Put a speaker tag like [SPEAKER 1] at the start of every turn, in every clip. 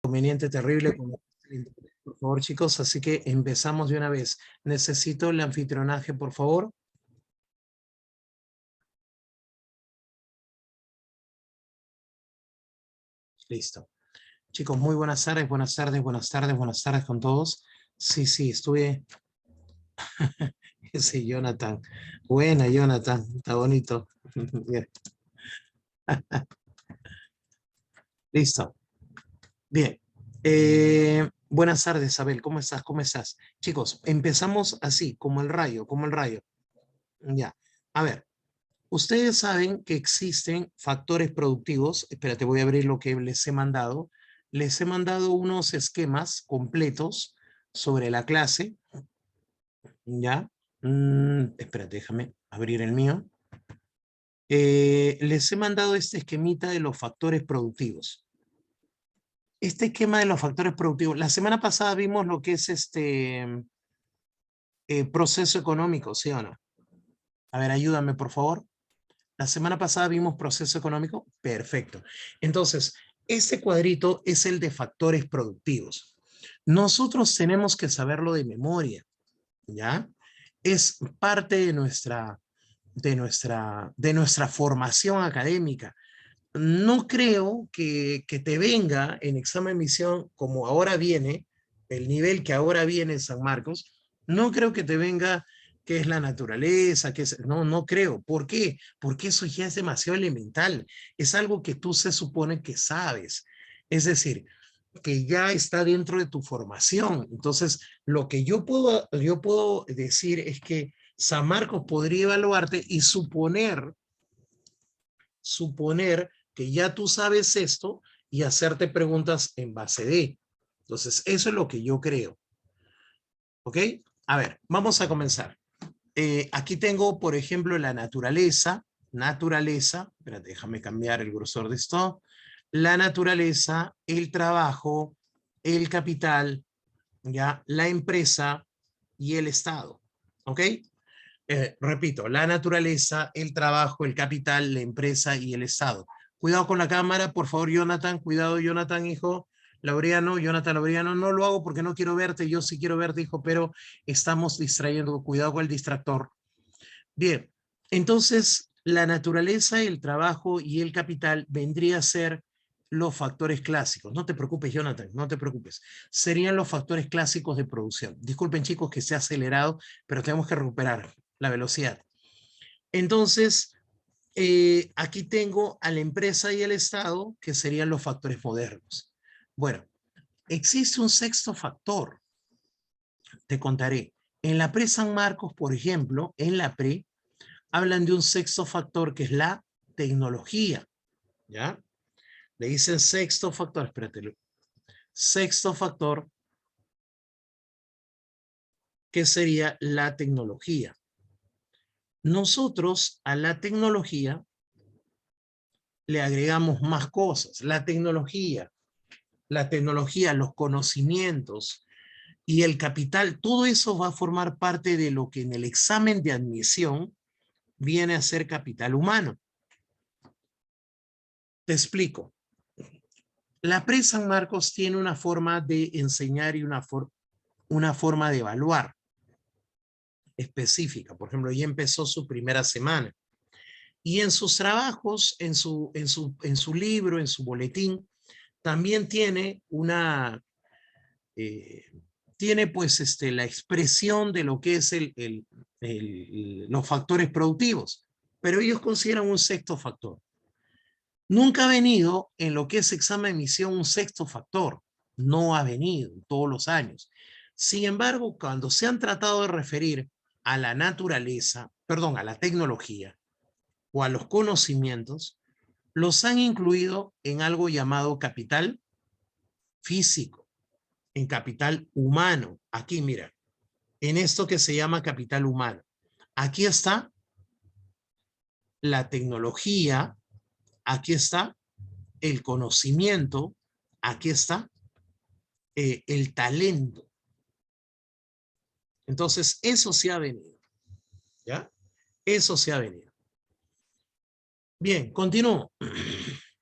[SPEAKER 1] Inconveniente terrible con el internet, por favor, chicos, así que empezamos de una vez. Necesito el anfitrionaje, por favor. Listo. Chicos, muy buenas tardes, buenas tardes, buenas tardes, buenas tardes con todos. Sí, estuve... Ese Jonathan. Buena, Jonathan. Está bonito. Bien. Listo. Bien. Buenas tardes, Abel. ¿Cómo estás? ¿Cómo estás? Chicos, empezamos así, como el rayo, como el rayo. Ya. A ver. Ustedes saben que existen factores productivos. Espérate, voy a abrir lo que les he mandado. Les he mandado unos esquemas completos sobre la clase. ¿Ya? Espérate, déjame abrir el mío. Les he mandado este esquemita de los factores productivos. Este esquema de los factores productivos. La semana pasada vimos lo que es este proceso económico, ¿sí o no? A ver, ayúdame, por favor. La semana pasada vimos proceso económico. Perfecto. Entonces, este cuadrito es el de factores productivos. Nosotros tenemos que saberlo de memoria, ¿ya? Es parte de nuestra formación académica. No creo que te venga en examen de admisión como ahora viene, el nivel que ahora viene en San Marcos, no creo que te venga qué es la naturaleza, no creo. ¿Por qué? Porque eso ya es demasiado elemental. Es algo que tú se supone que sabes. Es decir, que ya está dentro de tu formación. Entonces, lo que yo puedo decir es que San Marcos podría evaluarte y suponer que ya tú sabes esto y hacerte preguntas en base de. Entonces, eso es lo que yo creo. ¿Ok? A ver, vamos a comenzar. Aquí tengo, por ejemplo, la naturaleza. Espérate, déjame cambiar el grosor de esto. La naturaleza, el trabajo, el capital, ¿ya? La empresa y el Estado. ¿Ok? Repito, la naturaleza, el trabajo, el capital, la empresa y el Estado. Cuidado con la cámara, por favor, Jonathan. Cuidado, Jonathan, hijo. Jonathan Laureano, no lo hago porque no quiero verte, yo sí quiero verte, hijo, pero estamos distrayendo. Cuidado con el distractor. Bien, entonces la naturaleza, el trabajo y el capital vendría a ser los factores clásicos. No te preocupes, Jonathan, no te preocupes. Serían los factores clásicos de producción. Disculpen, chicos, que se ha acelerado, pero tenemos que recuperar la velocidad. Entonces, aquí tengo a la empresa y el Estado, que serían los factores modernos. Bueno, existe un sexto factor. Te contaré. En la pre-San Marcos, por ejemplo, en la pre, hablan de un sexto factor que es la tecnología. ¿Ya? Le dicen sexto factor, espérate. Sexto factor, que sería la tecnología. Nosotros a la tecnología le agregamos más cosas. La tecnología, los conocimientos y el capital, todo eso va a formar parte de lo que en el examen de admisión viene a ser capital humano. Te explico. La pre-San Marcos tiene una forma de enseñar y una forma de evaluar específica. Por ejemplo, ya empezó su primera semana. Y en sus trabajos, en su libro, en su boletín, también tiene tiene pues la expresión de lo que es los factores productivos. Pero ellos consideran un sexto factor. Nunca ha venido en lo que es examen de admisión un sexto factor. No ha venido todos los años. Sin embargo, cuando se han tratado de referir a la naturaleza, perdón, a la tecnología o a los conocimientos, los han incluido en algo llamado capital físico, en capital humano. Aquí, mira, en esto que se llama capital humano. Aquí está la tecnología, aquí está el conocimiento, aquí está el talento. Entonces, eso se ha venido, ¿ya? Eso se ha venido. Bien, continúo.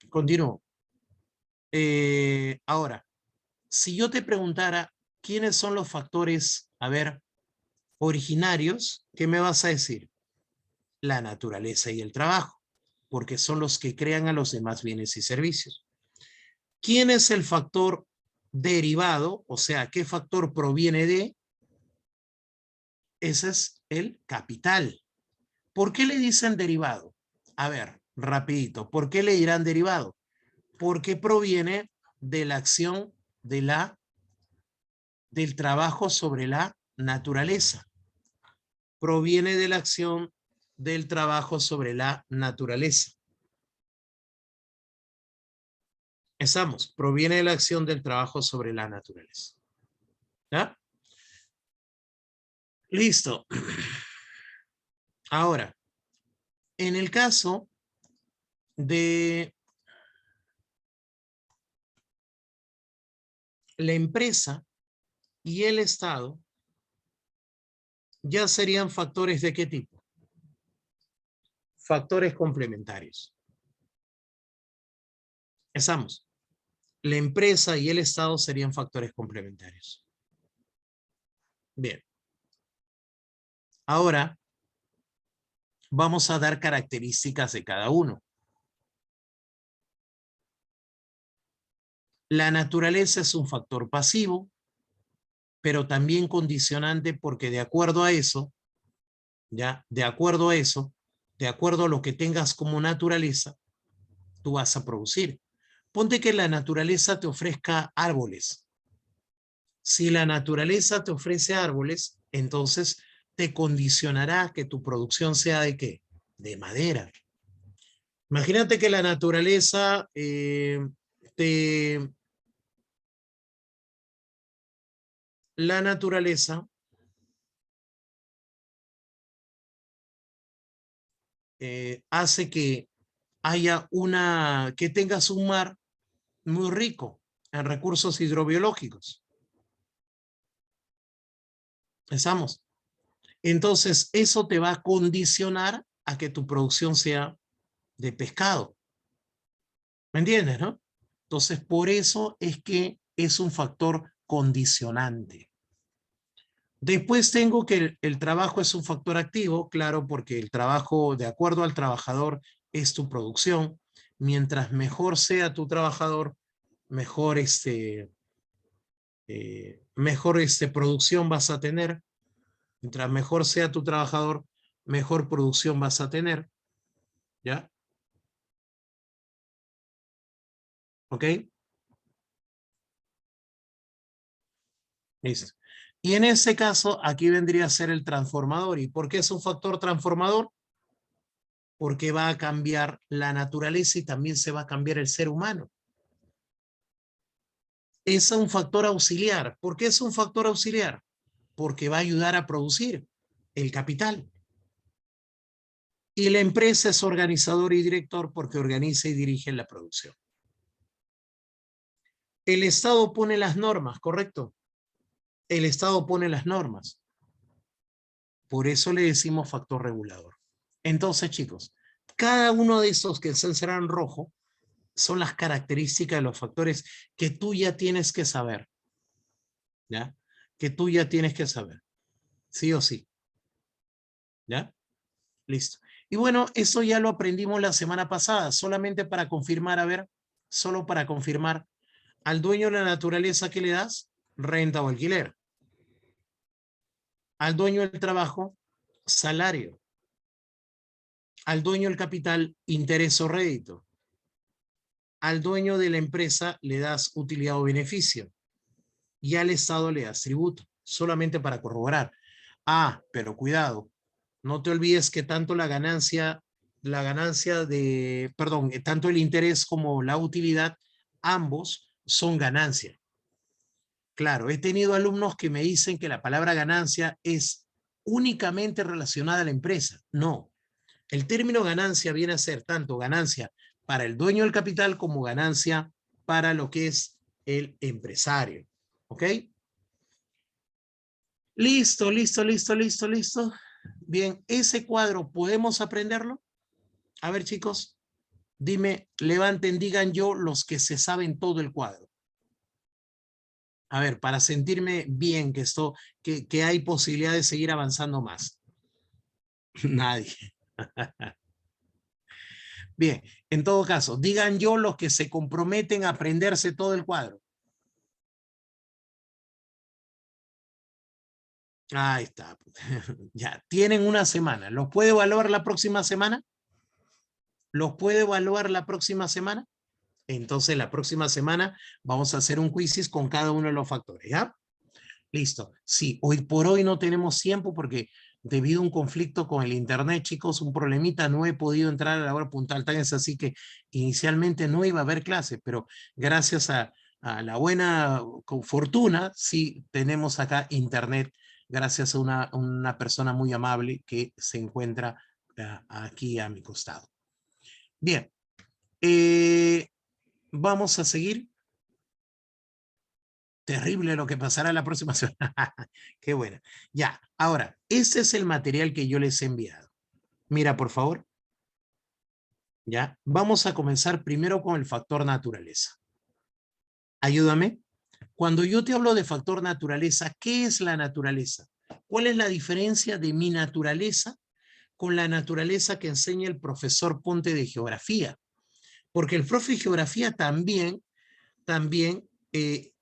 [SPEAKER 1] Continúo. Ahora, Si yo te preguntara quiénes son los factores, a ver, originarios, ¿qué me vas a decir? La naturaleza y el trabajo, porque son los que crean a los demás bienes y servicios. ¿Quién es el factor derivado? O sea, ¿qué factor proviene de? Ese es el capital. ¿Por qué le dicen derivado? A ver, rapidito, ¿por qué le dirán derivado? Porque proviene de la acción del trabajo sobre la naturaleza. Proviene de la acción del trabajo sobre la naturaleza. Estamos, proviene de la acción del trabajo sobre la naturaleza. ¿Ya? Listo. Ahora, en el caso de la empresa y el Estado, ya serían factores ¿de qué tipo? Factores complementarios. Estamos. La empresa y el Estado serían factores complementarios. Bien. Ahora vamos a dar características de cada uno. La naturaleza es un factor pasivo, pero también condicionante porque de acuerdo a eso, ya, de acuerdo a lo que tengas como naturaleza, tú vas a producir. Ponte que la naturaleza te ofrezca árboles. Si la naturaleza te ofrece árboles, entonces te condicionará que tu producción sea ¿de qué? De madera. Imagínate que la naturaleza te... La naturaleza hace que que tengas un mar muy rico en recursos hidrobiológicos. ¿Pensamos? Entonces, eso te va a condicionar a que tu producción sea de pescado. ¿Me entiendes, no? Entonces, por eso es que es un factor condicionante. Después tengo que el trabajo es un factor activo, claro, porque el trabajo, de acuerdo al trabajador, es tu producción. Mientras mejor sea tu trabajador, mejor producción vas a tener. Mientras mejor sea tu trabajador, mejor producción vas a tener. ¿Ya? ¿Ok? Listo. Y en ese caso, aquí vendría a ser el transformador. ¿Y por qué es un factor transformador? Porque va a cambiar la naturaleza y también se va a cambiar el ser humano. Es un factor auxiliar. ¿Por qué es un factor auxiliar? Porque va a ayudar a producir el capital. Y la empresa es organizador y director porque organiza y dirige la producción. El Estado pone las normas, ¿correcto? El Estado pone las normas. Por eso le decimos factor regulador. Entonces, chicos, cada uno de estos que se será en rojo son las características de los factores que tú ya tienes que saber. ¿Ya? Que tú ya tienes que saber. Sí o sí. ¿Ya? Listo. Y bueno, eso ya lo aprendimos la semana pasada, solamente para confirmar, a ver, solo para confirmar, al dueño de la naturaleza, ¿qué le das? Renta o alquiler. Al dueño del trabajo, salario. Al dueño del capital, interés o rédito. Al dueño de la empresa le das utilidad o beneficio. Y al Estado le das tributo, solamente para corroborar. Ah, pero cuidado, no te olvides que tanto tanto el interés como la utilidad, ambos son ganancia. Claro, he tenido alumnos que me dicen que la palabra ganancia es únicamente relacionada a la empresa. No, el término ganancia viene a ser tanto ganancia para el dueño del capital como ganancia para lo que es el empresario. ¿Ok? Listo, listo, listo, listo, listo. Bien, ese cuadro, ¿podemos aprenderlo? A ver, chicos, dime, levanten, digan yo los que se saben todo el cuadro. A ver, para sentirme bien que hay posibilidad de seguir avanzando más. Nadie. Bien, en todo caso, digan yo los que se comprometen a aprenderse todo el cuadro. Ahí está. Ya, tienen una semana. ¿Los puede evaluar la próxima semana? ¿Los puede evaluar la próxima semana? Entonces, la próxima semana vamos a hacer un quizzes con cada uno de los factores, ¿ya? Listo. Sí, hoy por hoy no tenemos tiempo porque debido a un conflicto con el internet, chicos, un problemita, no he podido entrar a la hora puntual. Tan es así que inicialmente no iba a haber clase, pero gracias a la buena fortuna, sí tenemos acá internet, gracias a una persona muy amable que se encuentra aquí a mi costado. Bien, vamos a seguir. Terrible lo que pasará la próxima semana. Qué buena. Ya, ahora, este es el material que yo les he enviado. Mira, por favor. Ya, vamos a comenzar primero con el factor naturaleza. Ayúdame. Cuando yo te hablo de factor naturaleza, ¿qué es la naturaleza? ¿Cuál es la diferencia de mi naturaleza con la naturaleza que enseña el profesor Ponte de geografía? Porque el profe de geografía también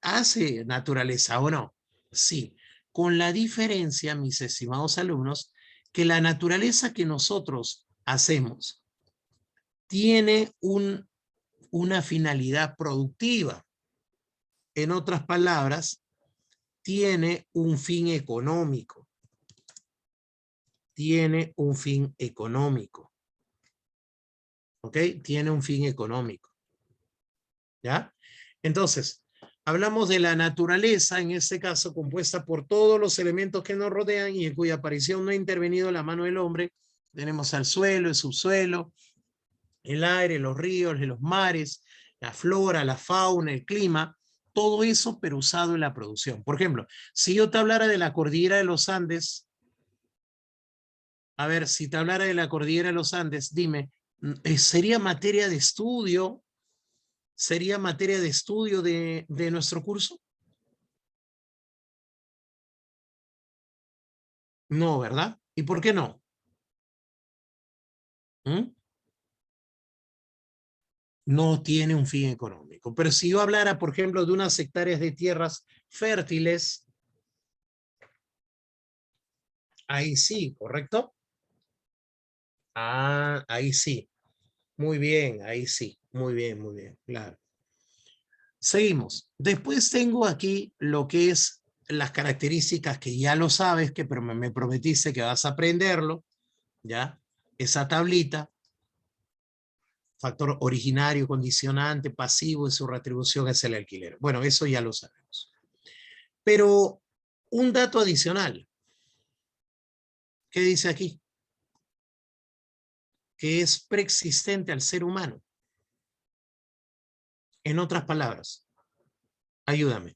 [SPEAKER 1] hace naturaleza, ¿o no? Sí, con la diferencia, mis estimados alumnos, que la naturaleza que nosotros hacemos tiene una finalidad productiva. En otras palabras, tiene un fin económico. Tiene un fin económico. ¿Ok? Tiene un fin económico. ¿Ya? Entonces, hablamos de la naturaleza, en este caso, compuesta por todos los elementos que nos rodean y en cuya aparición no ha intervenido la mano del hombre. Tenemos al suelo, el subsuelo, el aire, los ríos, los mares, la flora, la fauna, el clima, todo eso, pero usado en la producción. Por ejemplo, si yo te hablara de la cordillera de los Andes, a ver, si te hablara de la cordillera de los Andes, dime, ¿sería materia de estudio? ¿Sería materia de estudio de nuestro curso? No, ¿verdad? ¿Y por qué no? ¿Mm? No tiene un fin económico. Pero si yo hablara, por ejemplo, de unas hectáreas de tierras fértiles, ahí sí, ¿correcto? Ah, ahí sí. Muy bien, ahí sí. Muy bien, claro. Seguimos. Después tengo aquí lo que es las características que ya lo sabes, que me prometiste que vas a aprenderlo, ¿ya? Esa tablita, factor originario, condicionante, pasivo y su retribución es el alquiler. Bueno, eso ya lo sabemos. Pero un dato adicional, ¿qué dice aquí? Que es preexistente al ser humano. En otras palabras, ayúdame.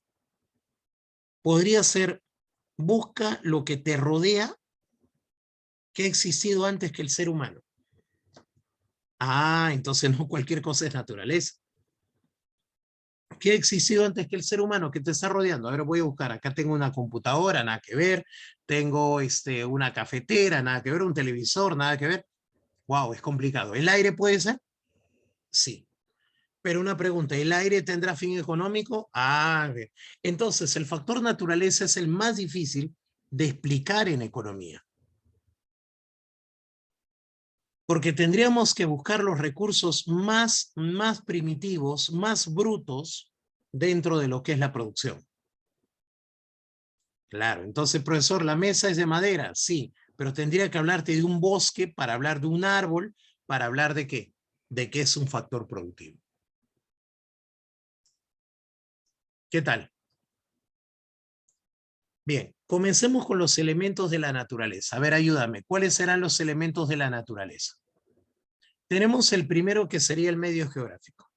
[SPEAKER 1] Podría ser, busca lo que te rodea que ha existido antes que el ser humano. Ah, entonces no cualquier cosa es naturaleza. ¿Qué ha existido antes que el ser humano que te está rodeando? A ver, voy a buscar. Acá tengo una computadora, nada que ver. Tengo una cafetera, nada que ver. Un televisor, nada que ver. Wow, es complicado. ¿El aire puede ser? Sí. Pero una pregunta, ¿el aire tendrá fin económico? Ah, bien. Entonces, el factor naturaleza es el más difícil de explicar en economía. Porque tendríamos que buscar los recursos más primitivos, más brutos dentro de lo que es la producción. Claro, entonces, profesor, ¿la mesa es de madera? Sí, pero tendría que hablarte de un bosque para hablar de un árbol, para hablar de qué? De qué es un factor productivo. ¿Qué tal? Bien, comencemos con los elementos de la naturaleza. A ver, ayúdame. ¿Cuáles serán los elementos de la naturaleza? Tenemos el primero que sería el medio geográfico.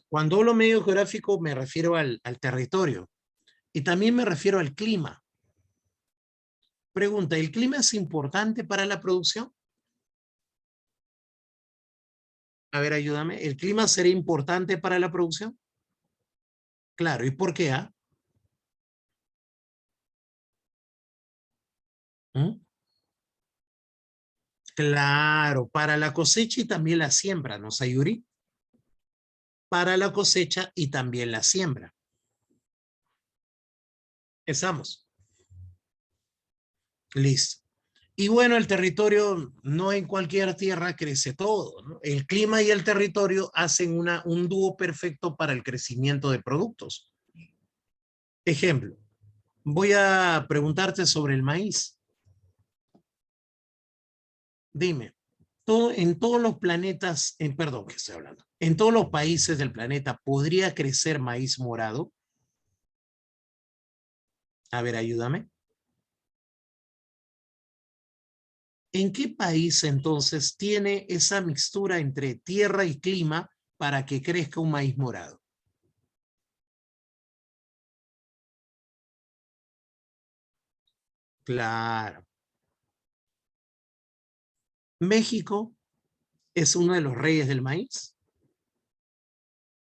[SPEAKER 1] Cuando hablo medio geográfico me refiero al territorio y también me refiero al clima. Pregunta, ¿el clima es importante para la producción? A ver, ayúdame. ¿El clima sería importante para la producción? Claro, ¿y por qué? ¿Mm? Claro, para la cosecha y también la siembra, ¿no, Sayuri? Para la cosecha y también la siembra. Estamos. Listo. Y bueno, el territorio, no en cualquier tierra crece todo, ¿no? El clima y el territorio hacen un dúo perfecto para el crecimiento de productos. Ejemplo, voy a preguntarte sobre el maíz. Dime, en todos los planetas, perdón, ¿qué estoy hablando? En todos los países del planeta, ¿podría crecer maíz morado? A ver, ayúdame. ¿En qué país entonces tiene esa mixtura entre tierra y clima para que crezca un maíz morado? Claro. México es uno de los reyes del maíz.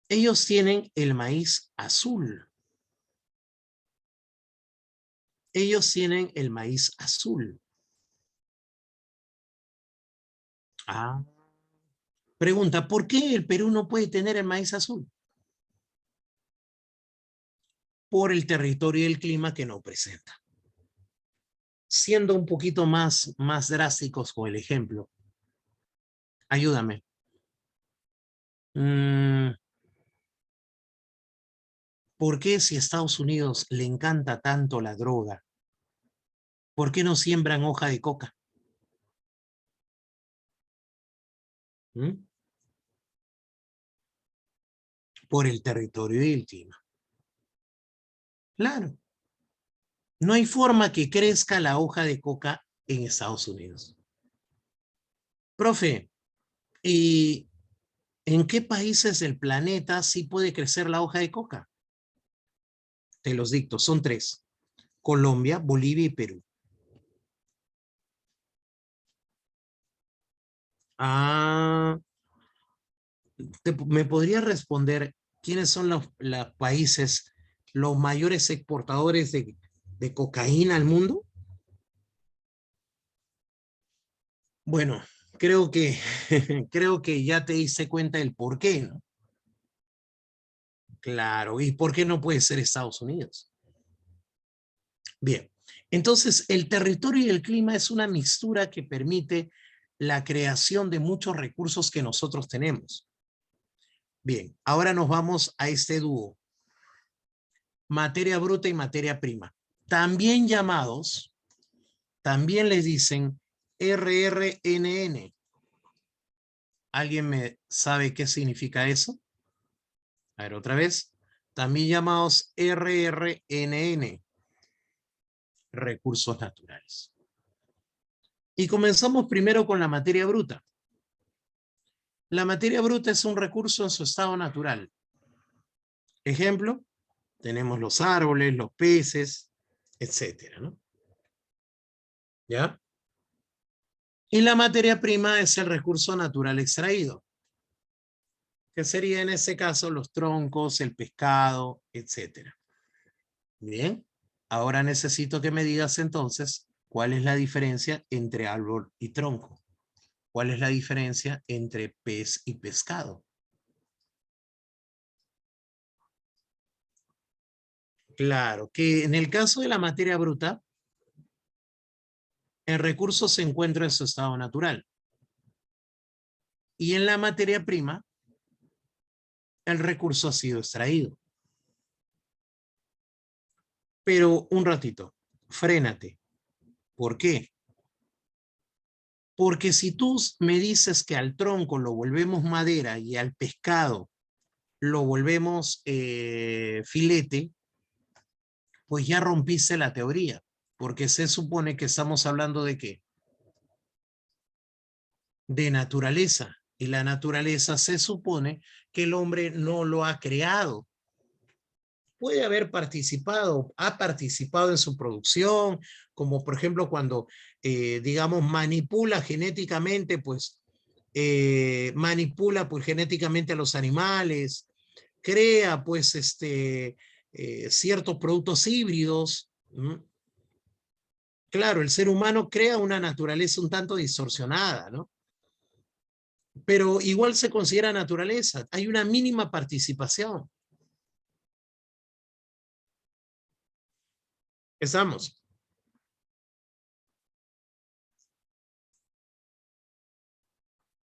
[SPEAKER 1] Ellos tienen el maíz azul. Ellos tienen el maíz azul. Ah. Pregunta, ¿por qué el Perú no puede tener el maíz azul? Por el territorio y el clima que no presenta. Siendo un poquito más drásticos con el ejemplo, ayúdame. Mm, ¿Por qué si a Estados Unidos le encanta tanto la droga, por qué no siembran hoja de coca? ¿Mm? Por el territorio y el clima. Claro, no hay forma que crezca la hoja de coca en Estados Unidos. Profe, ¿y en qué países del planeta sí puede crecer la hoja de coca? Te los dicto, son tres: Colombia, Bolivia y Perú. Ah, ¿me podría responder quiénes son los países, los mayores exportadores de cocaína al mundo? Bueno, creo que, creo que ya te diste cuenta del por qué, ¿no? Claro, ¿y por qué no puede ser Estados Unidos? Bien, entonces el territorio y el clima es una mixtura que permite la creación de muchos recursos que nosotros tenemos. Bien, ahora nos vamos a este dúo, materia bruta y materia prima. También llamados, también les dicen RRNN. ¿Alguien me sabe qué significa eso? A ver, otra vez. También llamados RRNN, recursos naturales. Y comenzamos primero con la materia bruta. La materia bruta es un recurso en su estado natural. Ejemplo, tenemos los árboles, los peces, etcétera, ¿no? ¿Ya? Y la materia prima es el recurso natural extraído, que sería en ese caso los troncos, el pescado, etcétera. Bien, ahora necesito que me digas entonces cuál es la diferencia entre árbol y tronco. ¿Cuál es la diferencia entre pez y pescado? Claro, que en el caso de la materia bruta, el recurso se encuentra en su estado natural. Y en la materia prima, el recurso ha sido extraído. Pero un ratito, frénate. ¿Por qué? Porque si tú me dices que al tronco lo volvemos madera y al pescado lo volvemos filete, pues ya rompiste la teoría, porque se supone que estamos hablando de qué? De naturaleza. Y la naturaleza se supone que el hombre no lo ha creado. Puede haber participado, ha participado en su producción, como por ejemplo cuando, digamos, manipula genéticamente, pues manipula pues genéticamente a los animales, crea pues ciertos productos híbridos. Claro, el ser humano crea una naturaleza un tanto distorsionada, ¿no? Pero igual se considera naturaleza. Hay una mínima participación. ¿Estamos?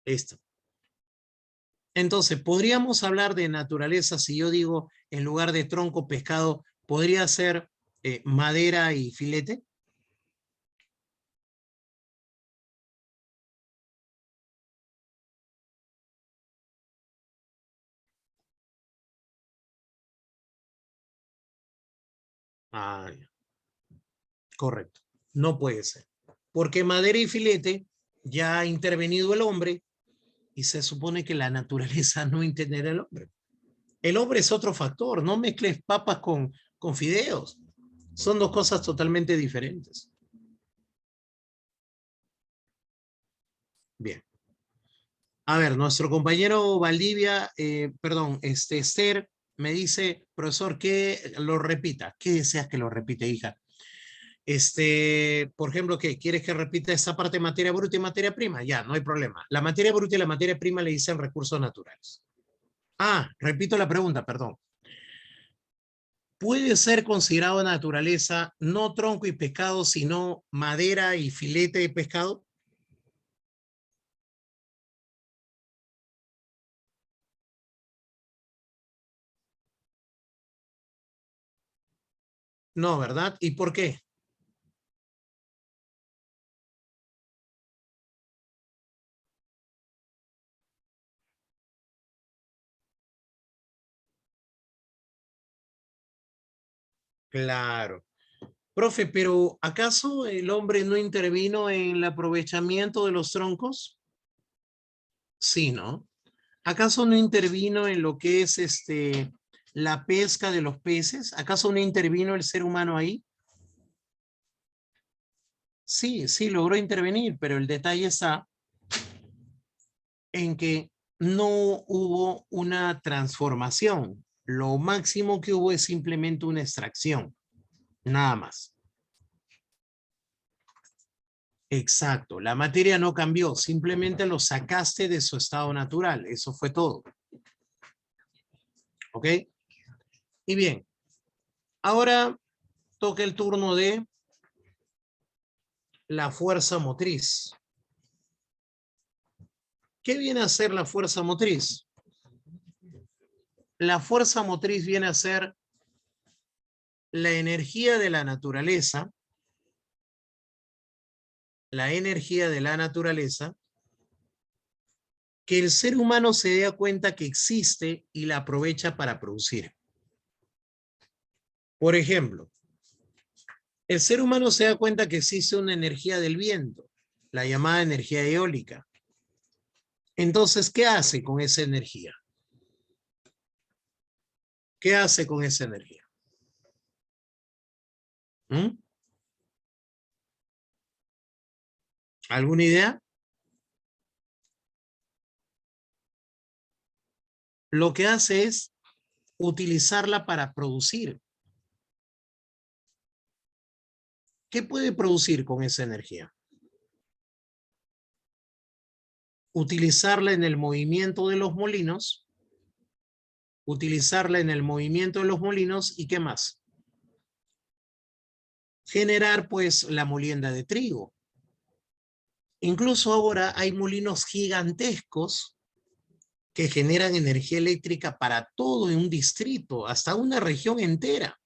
[SPEAKER 1] Listo. Entonces, podríamos hablar de naturaleza si yo digo, en lugar de tronco, pescado, ¿podría ser madera y filete? Ah, ya, correcto. No puede ser. Porque madera y filete ya ha intervenido el hombre y se supone que la naturaleza no interviene el hombre. El hombre es otro factor. No mezcles papas con fideos. Son dos cosas totalmente diferentes. Bien. A ver, nuestro compañero Valdivia, perdón, Esther, me dice, profesor, que lo repita. ¿Qué deseas que lo repite, hija? Por ejemplo, ¿qué? ¿Quieres que repita esa parte de materia bruta y materia prima? Ya, no hay problema. La materia bruta y la materia prima le dicen recursos naturales. Ah, repito la pregunta, perdón. ¿Puede ser considerado naturaleza no tronco y pescado, sino madera y filete de pescado? No, ¿verdad? ¿Y por qué? Claro. Profe, pero ¿acaso el hombre no intervino en el aprovechamiento de los troncos? Sí, ¿no? ¿Acaso no intervino en lo que es la pesca de los peces? ¿Acaso no intervino el ser humano ahí? Sí, sí, logró intervenir, pero el detalle está en que no hubo una transformación. Lo máximo que hubo es simplemente una extracción, nada más. Exacto, la materia no cambió, simplemente lo sacaste de su estado natural, eso fue todo, ¿ok? Y bien, ahora toca el turno de la fuerza motriz. ¿Qué viene a ser la fuerza motriz? La fuerza motriz viene a ser la energía de la naturaleza, la energía de la naturaleza, que el ser humano se da cuenta que existe y la aprovecha para producir. Por ejemplo, el ser humano se da cuenta que existe una energía del viento, la llamada energía eólica. Entonces, ¿qué hace con esa energía? ¿Qué hace con esa energía? ¿Mm? ¿Alguna idea? Lo que hace es utilizarla para producir. ¿Qué puede producir con esa energía? Utilizarla en el movimiento de los molinos, utilizarla en el movimiento de los molinos y ¿qué más? Generar pues la molienda de trigo. Incluso ahora hay molinos gigantescos que generan energía eléctrica para todo un distrito, hasta una región entera.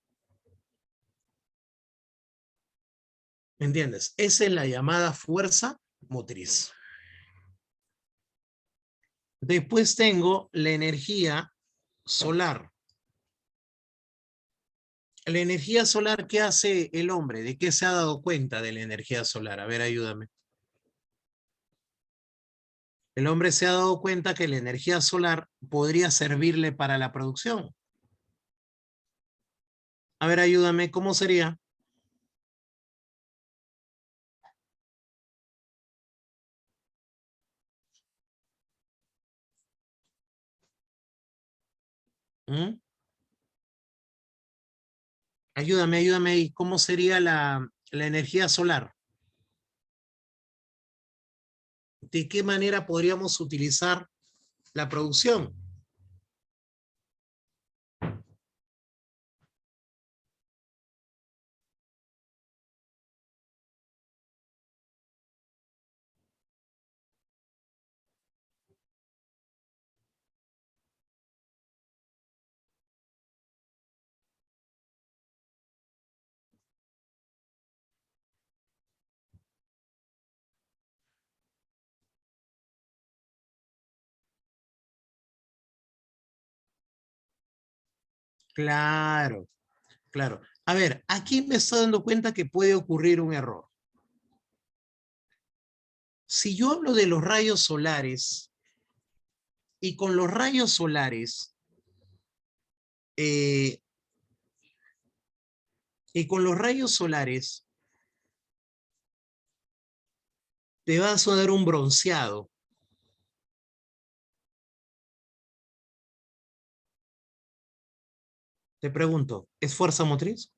[SPEAKER 1] ¿Me entiendes? Esa es la llamada fuerza motriz. Después tengo la energía solar. La energía solar, ¿qué hace el hombre? ¿De qué se ha dado cuenta de la energía solar? A ver, ayúdame. El hombre se ha dado cuenta que la energía solar podría servirle para la producción. A ver, ayúdame, ¿cómo sería? ¿Mm? Ayúdame, ayúdame ahí. ¿Cómo sería la energía solar? ¿De qué manera podríamos utilizar la producción? Claro, claro. A ver, aquí me estoy dando cuenta que puede ocurrir un error. Si yo hablo de los rayos solares y con los rayos solares, eh, y con los rayos solares te vas a dar un bronceado. Te pregunto, ¿es fuerza motriz?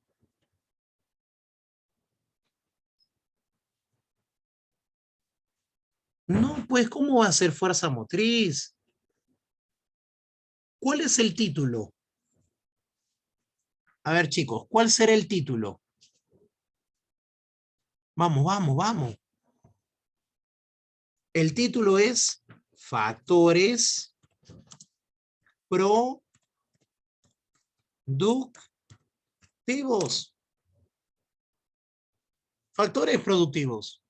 [SPEAKER 1] No, pues, ¿cómo va a ser fuerza motriz? ¿Cuál es el título? A ver, chicos, ¿cuál será el título? Vamos, vamos, vamos. El título es Factores Productivos. Factores productivos.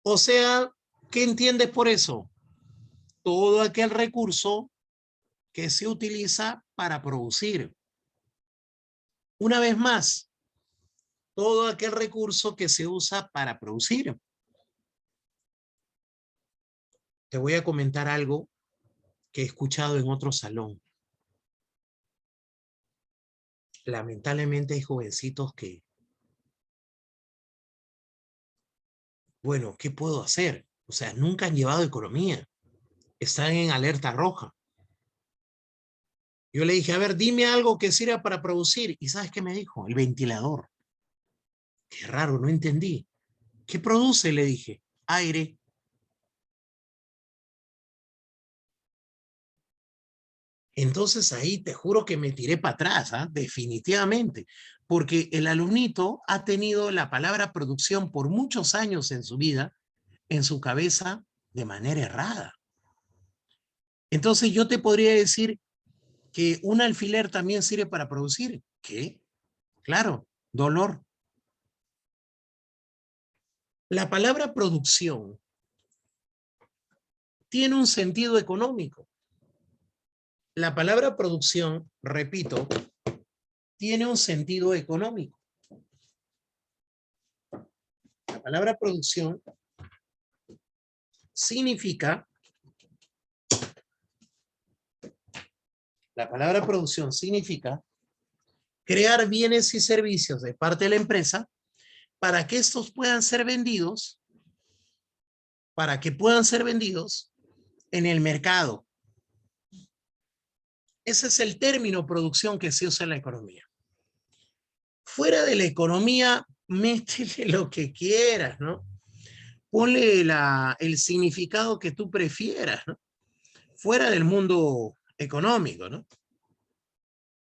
[SPEAKER 1] O sea, ¿qué entiendes por eso? Todo aquel recurso que se utiliza para producir. Una vez más, todo aquel recurso que se usa para producir. Te voy a comentar algo que he escuchado en otro salón. Lamentablemente hay jovencitos que, bueno, ¿qué puedo hacer? O sea, nunca han llevado economía. Están en alerta roja. Yo le dije, a ver, dime algo que sirva para producir. ¿Y sabes qué me dijo? El ventilador. Qué raro, no entendí. ¿Qué produce? Le dije. Aire. Entonces ahí te juro que me tiré para atrás, ¿ah? Definitivamente, porque el alumnito ha tenido la palabra producción por muchos años en su vida, en su cabeza, de manera errada. Entonces yo te podría decir que un alfiler también sirve para producir. ¿Qué? Claro, dolor. La palabra producción tiene un sentido económico. La palabra producción, repito, tiene un sentido económico. La palabra producción significa, la palabra producción significa crear bienes y servicios de parte de la empresa para que estos puedan ser vendidos, para que puedan ser vendidos en el mercado. Ese es el término producción que se usa en la economía. Fuera de la economía, métele lo que quieras, ¿no? Ponle el significado que tú prefieras, ¿no? Fuera del mundo económico, ¿no?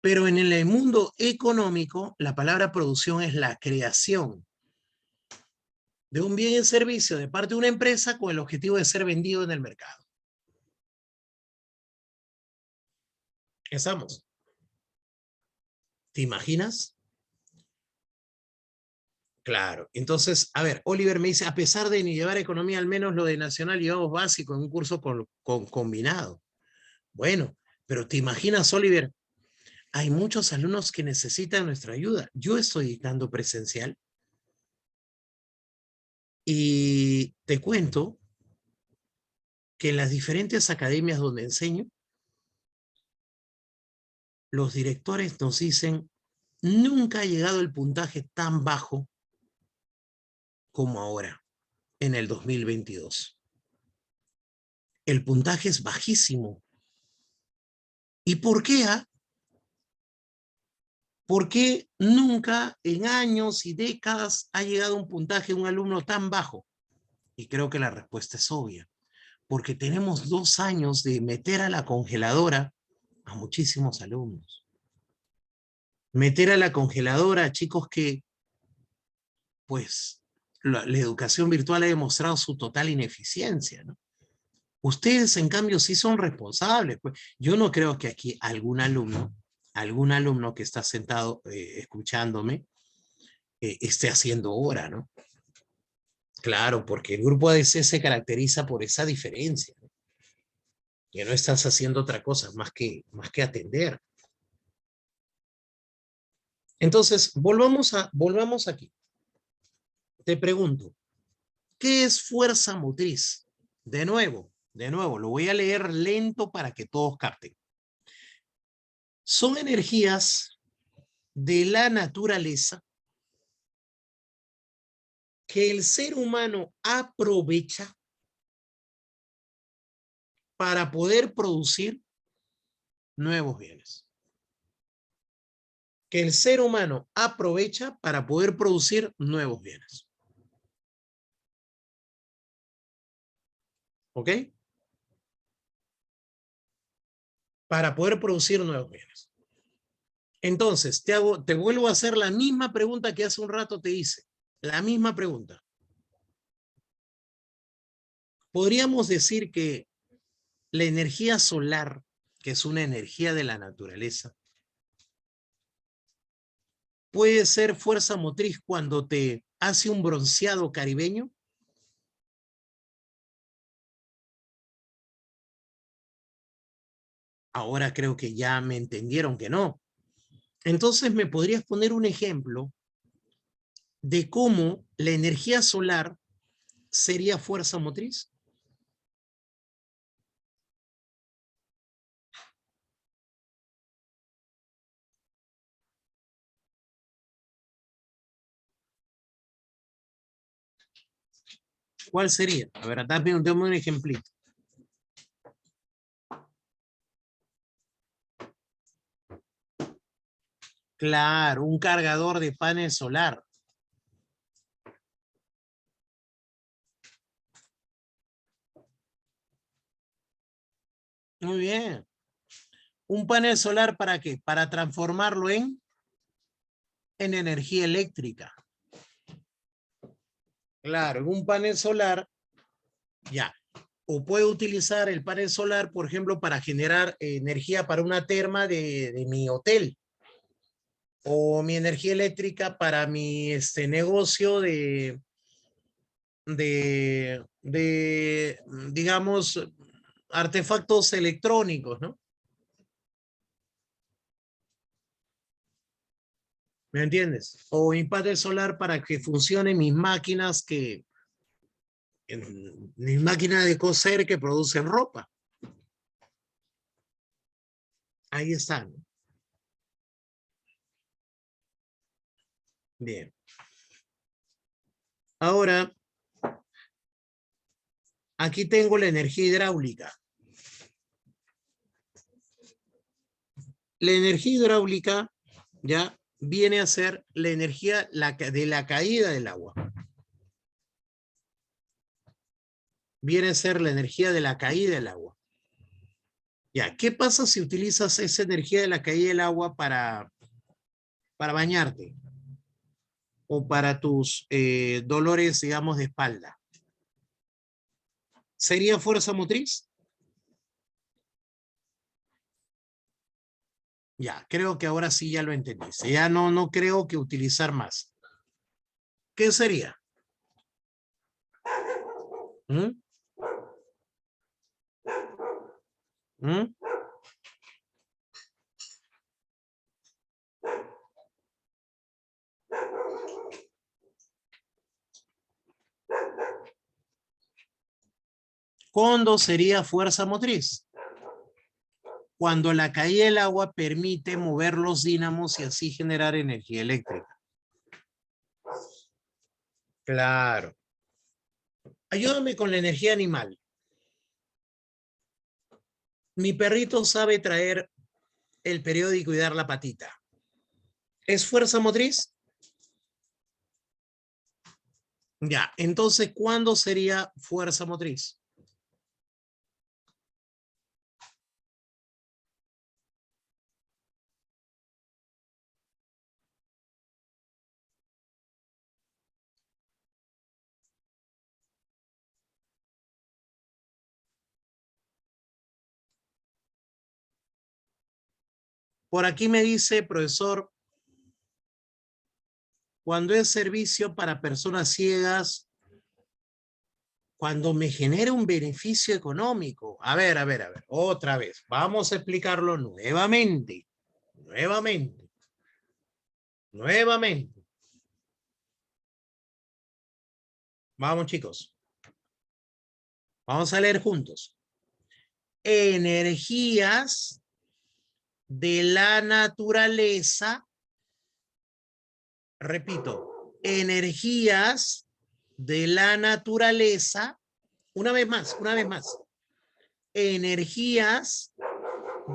[SPEAKER 1] Pero en el mundo económico, la palabra producción es la creación de un bien y servicio de parte de una empresa con el objetivo de ser vendido en el mercado. ¿Estamos? ¿Te imaginas? Claro. Entonces, a ver, Oliver me dice, a pesar de ni llevar economía, al menos lo de Nacional llevamos básico en un curso combinado. Bueno, pero ¿te imaginas, Oliver? Hay muchos alumnos que necesitan nuestra ayuda. Yo estoy dictando presencial y te cuento que en las diferentes academias donde enseño, los directores nos dicen, nunca ha llegado el puntaje tan bajo como ahora, en el 2022. El puntaje es bajísimo. ¿Y por qué? ¿Por qué nunca en años y décadas ha llegado un puntaje de un alumno tan bajo? Y creo que la respuesta es obvia. Porque tenemos 2 años de meter a la congeladora a muchísimos alumnos. Meter a la congeladora a chicos que, pues, la educación virtual ha demostrado su total ineficiencia, ¿no? Ustedes, en cambio, sí son responsables. Pues. Yo no creo que aquí algún alumno que está sentado escuchándome, esté haciendo hora, ¿no? Claro, porque el grupo ADC se caracteriza por esa diferencia, ¿no? Que no estás haciendo otra cosa más que atender. Entonces, volvamos aquí. Te pregunto, ¿qué es fuerza motriz? De nuevo, lo voy a leer lento para que todos capten. Son energías de la naturaleza que el ser humano aprovecha para poder producir nuevos bienes. Que el ser humano aprovecha para poder producir nuevos bienes. ¿Ok? Para poder producir nuevos bienes. Entonces, te vuelvo a hacer la misma pregunta que hace un rato te hice. La misma pregunta. Podríamos decir que la energía solar, que es una energía de la naturaleza, puede ser fuerza motriz cuando te hace un bronceado caribeño. Ahora creo que ya me entendieron que no. Entonces, ¿me podrías poner un ejemplo de cómo la energía solar sería fuerza motriz? ¿Cuál sería? A ver, dame un ejemplito. Claro, un cargador de panel solar. Muy bien. ¿Un panel solar para qué? Para transformarlo en energía eléctrica. Claro, en un panel solar, ya. O puedo utilizar el panel solar, por ejemplo, para generar energía para una terma de mi hotel. O mi energía eléctrica para mi negocio digamos, artefactos electrónicos, ¿no? ¿Me entiendes? O mi panel solar para que funcionen mis máquinas de coser que producen ropa. Ahí están. Bien. Ahora, aquí tengo la energía hidráulica. La energía hidráulica ya viene a ser la energía de la caída del agua. Viene a ser la energía de la caída del agua. Ya, ¿qué pasa si utilizas esa energía de la caída del agua para bañarte? O para tus dolores, digamos, de espalda. ¿Sería fuerza motriz? Ya, creo que ahora sí ya lo entendiste. Ya no creo que utilizar más. ¿Qué sería? ¿Mm? ¿Mm? ¿Cuándo sería fuerza motriz? Cuando la caída del agua permite mover los dínamos y así generar energía eléctrica. Claro. Ayúdame con la energía animal. Mi perrito sabe traer el periódico y dar la patita. ¿Es fuerza motriz? Ya, entonces, ¿cuándo sería fuerza motriz? Por aquí me dice, profesor, cuando es servicio para personas ciegas, cuando me genera un beneficio económico. A ver, otra vez. Vamos a explicarlo nuevamente. Nuevamente. Vamos, chicos. Vamos a leer juntos. Energías de la naturaleza. Repito, energías de la naturaleza. Una vez más. Energías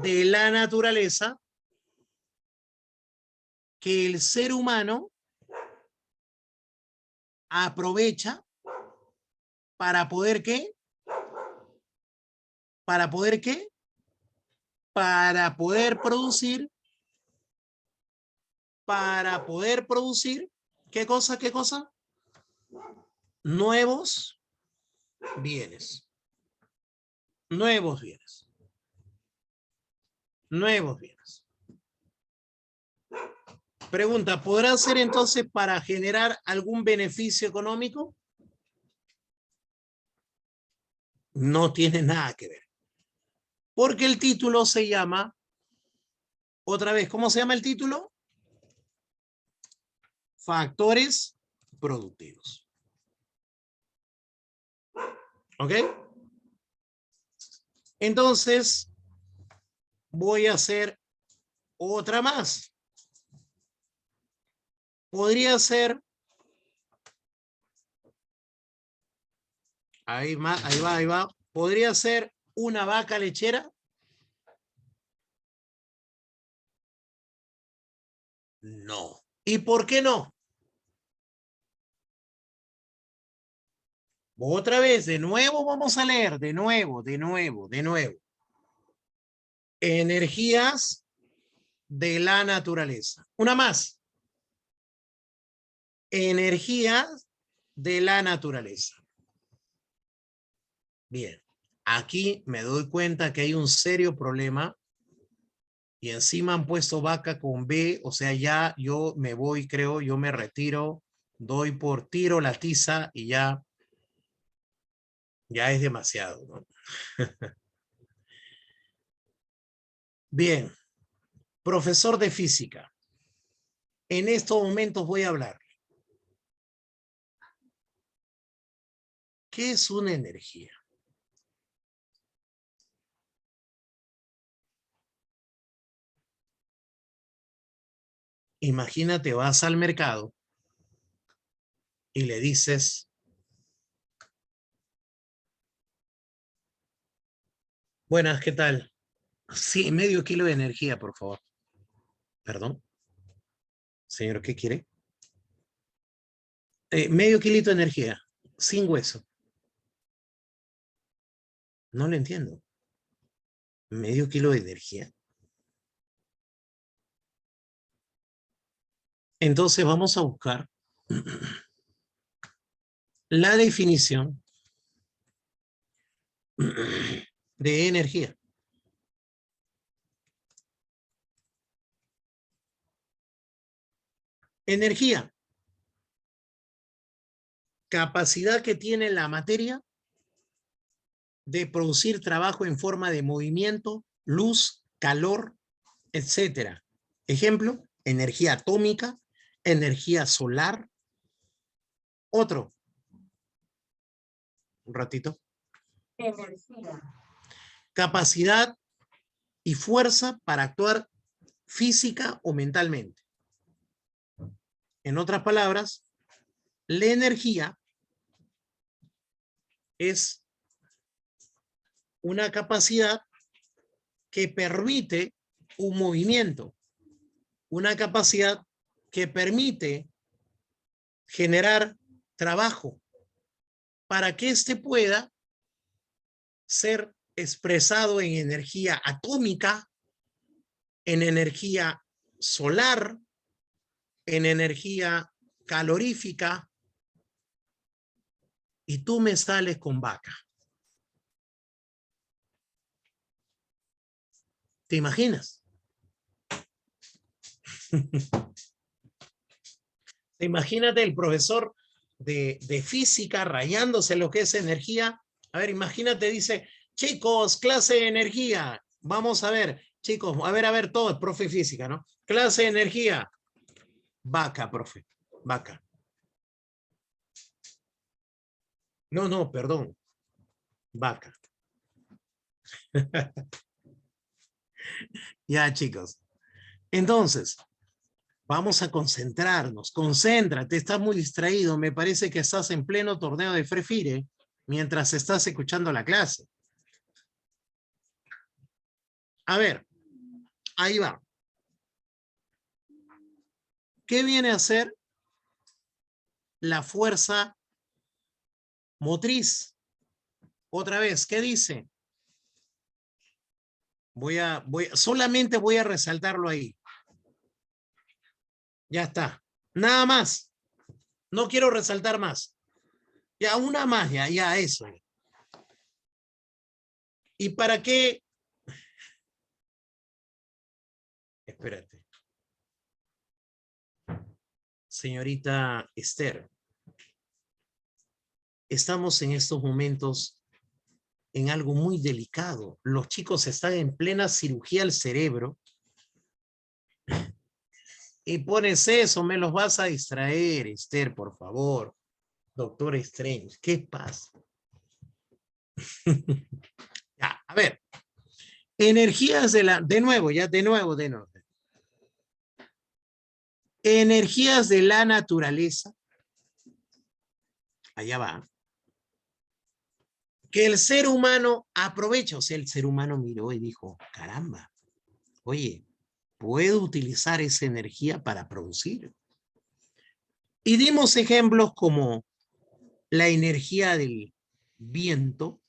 [SPEAKER 1] de la naturaleza que el ser humano aprovecha para poder ¿qué? Para poder ¿qué? Para poder producir, ¿qué cosa? Nuevos bienes. Nuevos bienes. Pregunta, ¿podrá ser entonces para generar algún beneficio económico? No tiene nada que ver. Porque el título se llama, otra vez, ¿cómo se llama el título? Factores productivos. ¿Ok? Entonces, voy a hacer otra más. Podría ser, ahí va. Podría ser una vaca lechera. No. ¿Y por qué no? Otra vez, de nuevo vamos a leer, de nuevo. Energías de la naturaleza. Una más. Energías de la naturaleza. Bien, aquí me doy cuenta que hay un serio problema y encima han puesto vaca con B, o sea, ya yo me voy, creo, yo me retiro, doy por tiro la tiza y ya es demasiado, ¿no? Bien, profesor de física, en estos momentos voy a hablar. ¿Qué es una energía? Imagínate, vas al mercado y le dices, buenas, ¿qué tal? Sí, medio kilo de energía, por favor. Perdón, señor, ¿qué quiere? Medio kilito de energía, sin hueso. No lo entiendo. ¿Medio kilo de energía? Entonces vamos a buscar la definición de energía. Energía. Capacidad que tiene la materia de producir trabajo en forma de movimiento, luz, calor, etcétera. Ejemplo, energía atómica, energía solar. Otro. Un ratito. Energía. Capacidad y fuerza para actuar física o mentalmente. En otras palabras, la energía es una capacidad que permite un movimiento, una capacidad que permite generar trabajo para que éste pueda ser expresado en energía atómica, en energía solar, en energía calorífica, y tú me sales con vaca. ¿Te imaginas? Imagínate el profesor de física rayándose lo que es energía. A ver, imagínate, dice, chicos, clase de energía. Vamos a ver, chicos, a ver, todo, profe de física, ¿no? Clase de energía. Vaca, profe, vaca. No, perdón, vaca. Ya, chicos. Entonces, vamos a concentrarnos. Concéntrate, estás muy distraído. Me parece que estás en pleno torneo de Free Fire mientras estás escuchando la clase. A ver, ahí va. ¿Qué viene a ser la fuerza motriz? Otra vez, ¿qué dice? Solamente voy a resaltarlo ahí. Ya está. Nada más. No quiero resaltar más. Ya, una más, ya eso. ¿Y para qué? Espérate. Señorita Esther, estamos en estos momentos en algo muy delicado. Los chicos están en plena cirugía al cerebro y pones eso, me los vas a distraer, Esther, por favor. Doctor Strange, ¿qué pasa? Ya, a ver, energías de nuevo, ya, de nuevo. Energías de la naturaleza, allá va, que el ser humano aprovecha. O sea, el ser humano miró y dijo, caramba, oye, puedo utilizar esa energía para producir. Y dimos ejemplos como la energía del viento,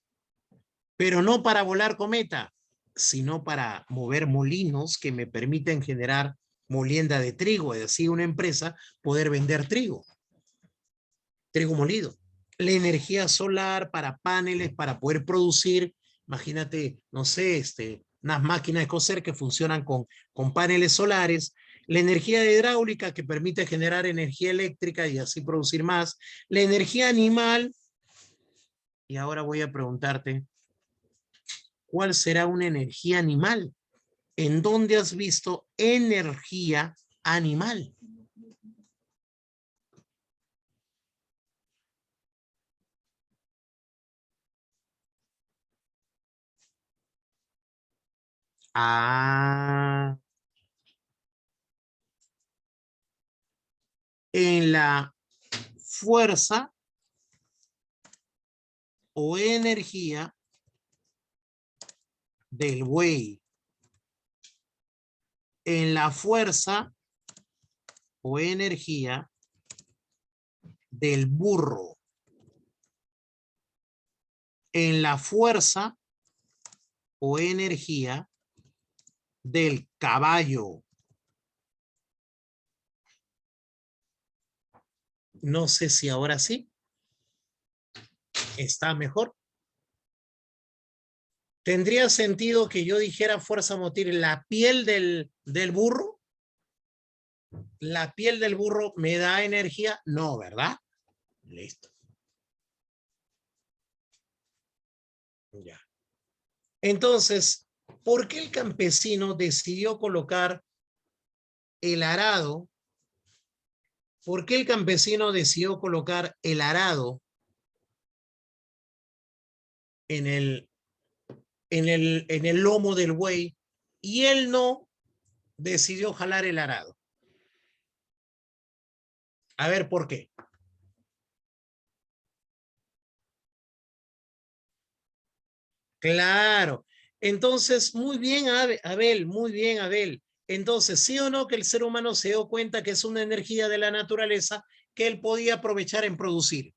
[SPEAKER 1] pero no para volar cometa, sino para mover molinos que me permiten generar molienda de trigo, es decir, una empresa poder vender trigo molido. La energía solar para paneles, para poder producir, imagínate, no sé, unas máquinas de coser que funcionan con paneles solares, la energía hidráulica que permite generar energía eléctrica y así producir más, la energía animal, y ahora voy a preguntarte, ¿cuál será una energía animal? ¿En dónde has visto energía animal? Ah, en la fuerza o energía del buey, en la fuerza o energía del burro, en la fuerza o energía del caballo. No sé si ahora sí está mejor. ¿Tendría sentido que yo dijera fuerza motriz la piel del burro? ¿La piel del burro me da energía? No, ¿verdad? Listo. Ya. Entonces, ¿por qué el campesino decidió colocar el arado? ¿Por qué el campesino decidió colocar el arado en el lomo del buey y él no decidió jalar el arado? A ver, ¿por qué? Claro. Entonces, muy bien, Abel, muy bien, Abel. Entonces, ¿sí o no que el ser humano se dio cuenta que es una energía de la naturaleza que él podía aprovechar en producir?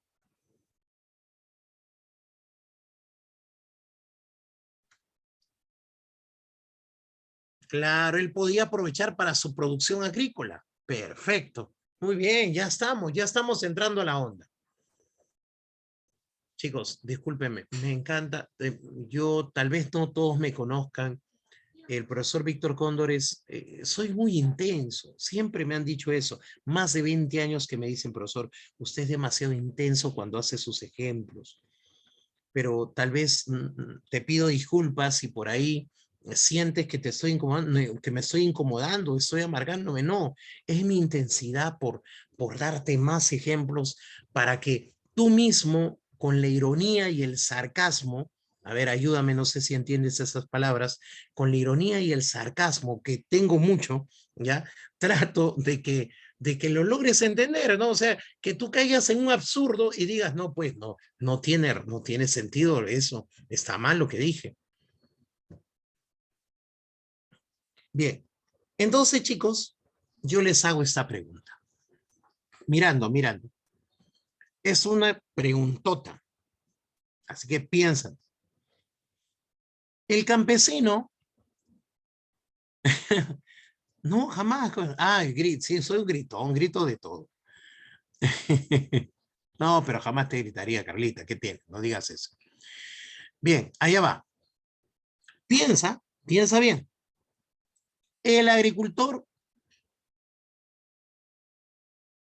[SPEAKER 1] Claro, él podía aprovechar para su producción agrícola. Perfecto. Muy bien, ya estamos entrando a la onda. Chicos, discúlpenme, me encanta. Yo tal vez no todos me conozcan. El profesor Víctor Cóndor soy muy intenso. Siempre me han dicho eso. Más de 20 años que me dicen, profesor, usted es demasiado intenso cuando hace sus ejemplos. Pero tal vez te pido disculpas si por ahí sientes que te estoy incomodando, que me estoy incomodando, estoy amargándome. No, es mi intensidad por darte más ejemplos para que tú mismo, con la ironía y el sarcasmo, a ver, ayúdame, no sé si entiendes esas palabras, con la ironía y el sarcasmo, que tengo mucho, ¿ya? Trato de que lo logres entender, ¿no? O sea, que tú caigas en un absurdo y digas, no, pues no tiene sentido eso, está mal lo que dije. Bien, entonces chicos, yo les hago esta pregunta. Mirando, es una preguntota, así que piensan. El campesino, no, jamás, grito, sí, soy un gritón, grito de todo. No, pero jamás te gritaría, Carlita, ¿qué tiene? No digas eso. Bien, allá va. Piensa bien. El agricultor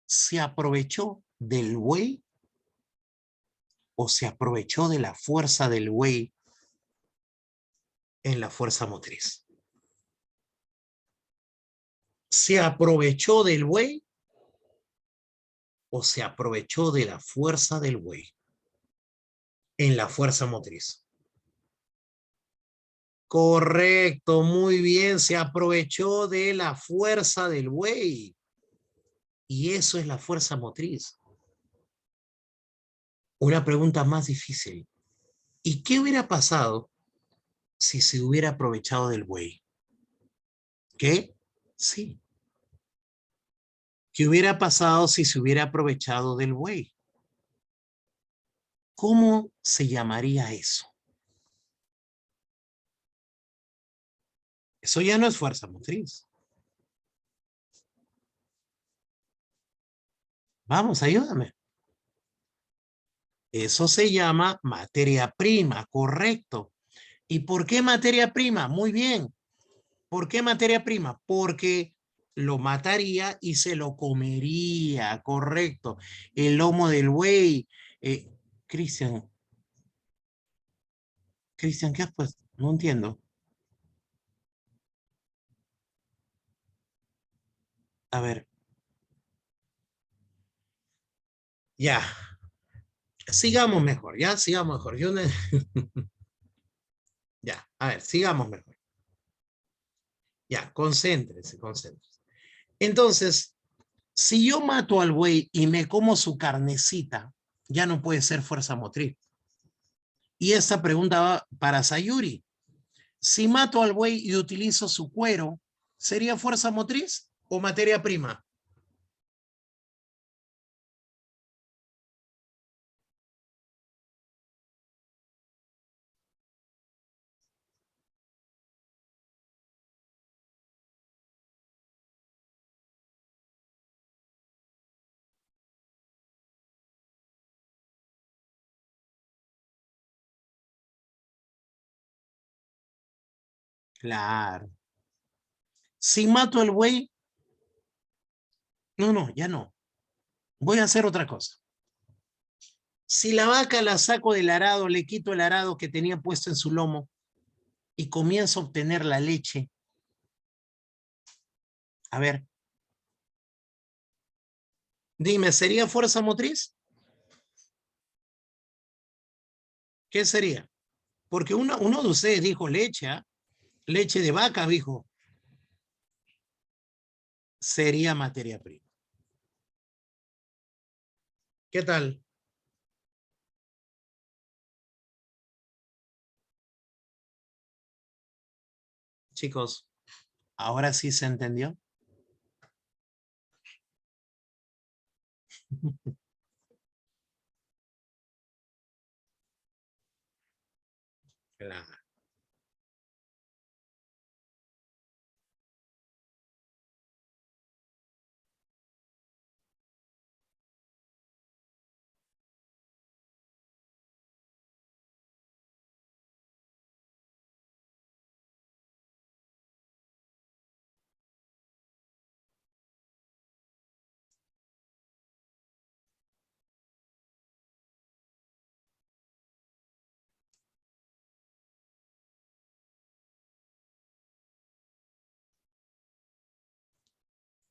[SPEAKER 1] se aprovechó del buey o se aprovechó de la fuerza del buey en la fuerza motriz. ¿Se aprovechó del buey o se aprovechó de la fuerza del buey en la fuerza motriz? Correcto, muy bien, se aprovechó de la fuerza del buey. Y eso es la fuerza motriz. Una pregunta más difícil. ¿Y qué hubiera pasado si se hubiera aprovechado del buey? ¿Qué? Sí. ¿Qué hubiera pasado si se hubiera aprovechado del buey? ¿Cómo se llamaría eso? Eso ya no es fuerza motriz. Vamos, ayúdame. Eso se llama materia prima, correcto. ¿Y por qué materia prima? Muy bien. ¿Por qué materia prima? Porque lo mataría y se lo comería, correcto. El lomo del buey. Eh, Cristian, Cristian, ¿qué has puesto? No entiendo. A ver, ya, sigamos mejor, ya, sigamos mejor. Ya, a ver, sigamos mejor. Ya, concéntrese. Entonces, si yo mato al buey y me como su carnecita, ya no puede ser fuerza motriz. Y esta pregunta va para Sayuri. Si mato al buey y utilizo su cuero, ¿sería fuerza motriz o materia prima? Claro. Si mato al buey, no, ya no. Voy a hacer otra cosa. Si la vaca la saco del arado, le quito el arado que tenía puesto en su lomo y comienzo a obtener la leche, a ver, dime, ¿sería fuerza motriz? ¿Qué sería? Porque uno de ustedes dijo leche, ¿ah? Leche de vaca, dijo, sería materia prima. ¿Qué tal, chicos? ¿Ahora sí se entendió? Claro.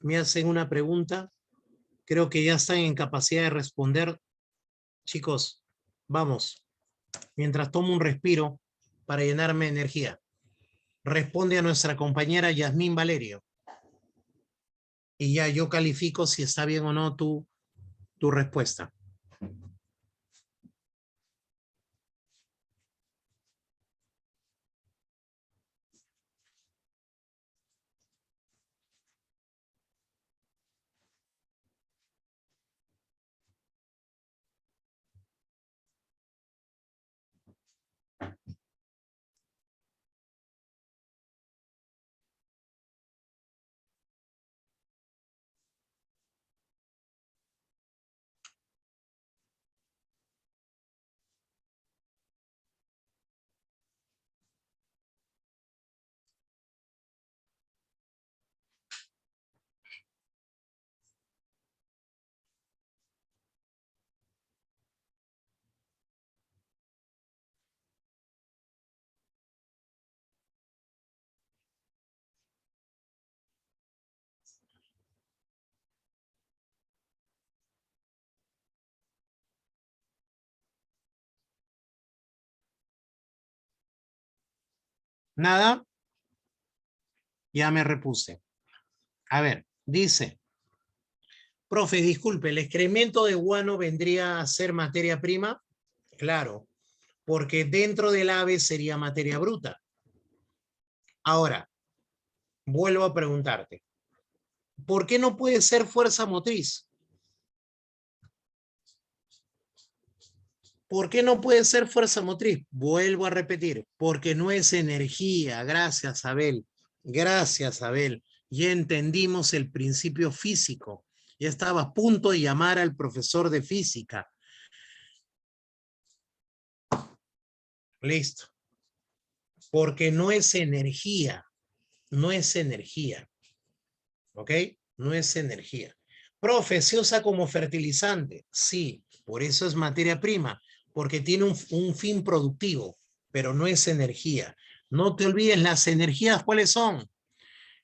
[SPEAKER 1] Me hacen una pregunta. Creo que ya están en capacidad de responder. Chicos, vamos. Mientras tomo un respiro para llenarme de energía. Responde a nuestra compañera Yasmín Valerio. Y ya yo califico si está bien o no tu respuesta. ¿Nada? Ya me repuse. A ver, dice, profe, disculpe, ¿el excremento de guano vendría a ser materia prima? Claro, porque dentro del ave sería materia bruta. Ahora, vuelvo a preguntarte, ¿por qué no puede ser fuerza motriz? ¿Por qué no puede ser fuerza motriz? Vuelvo a repetir, porque no es energía. Gracias, Abel. Gracias, Abel. Ya entendimos el principio físico. Ya estaba a punto de llamar al profesor de física. Listo. Porque no es energía. No es energía. ¿Ok? No es energía. Profe, ¿se usa como fertilizante? Sí, por eso es materia prima, porque tiene un fin productivo, pero no es energía. No te olvides las energías, ¿cuáles son?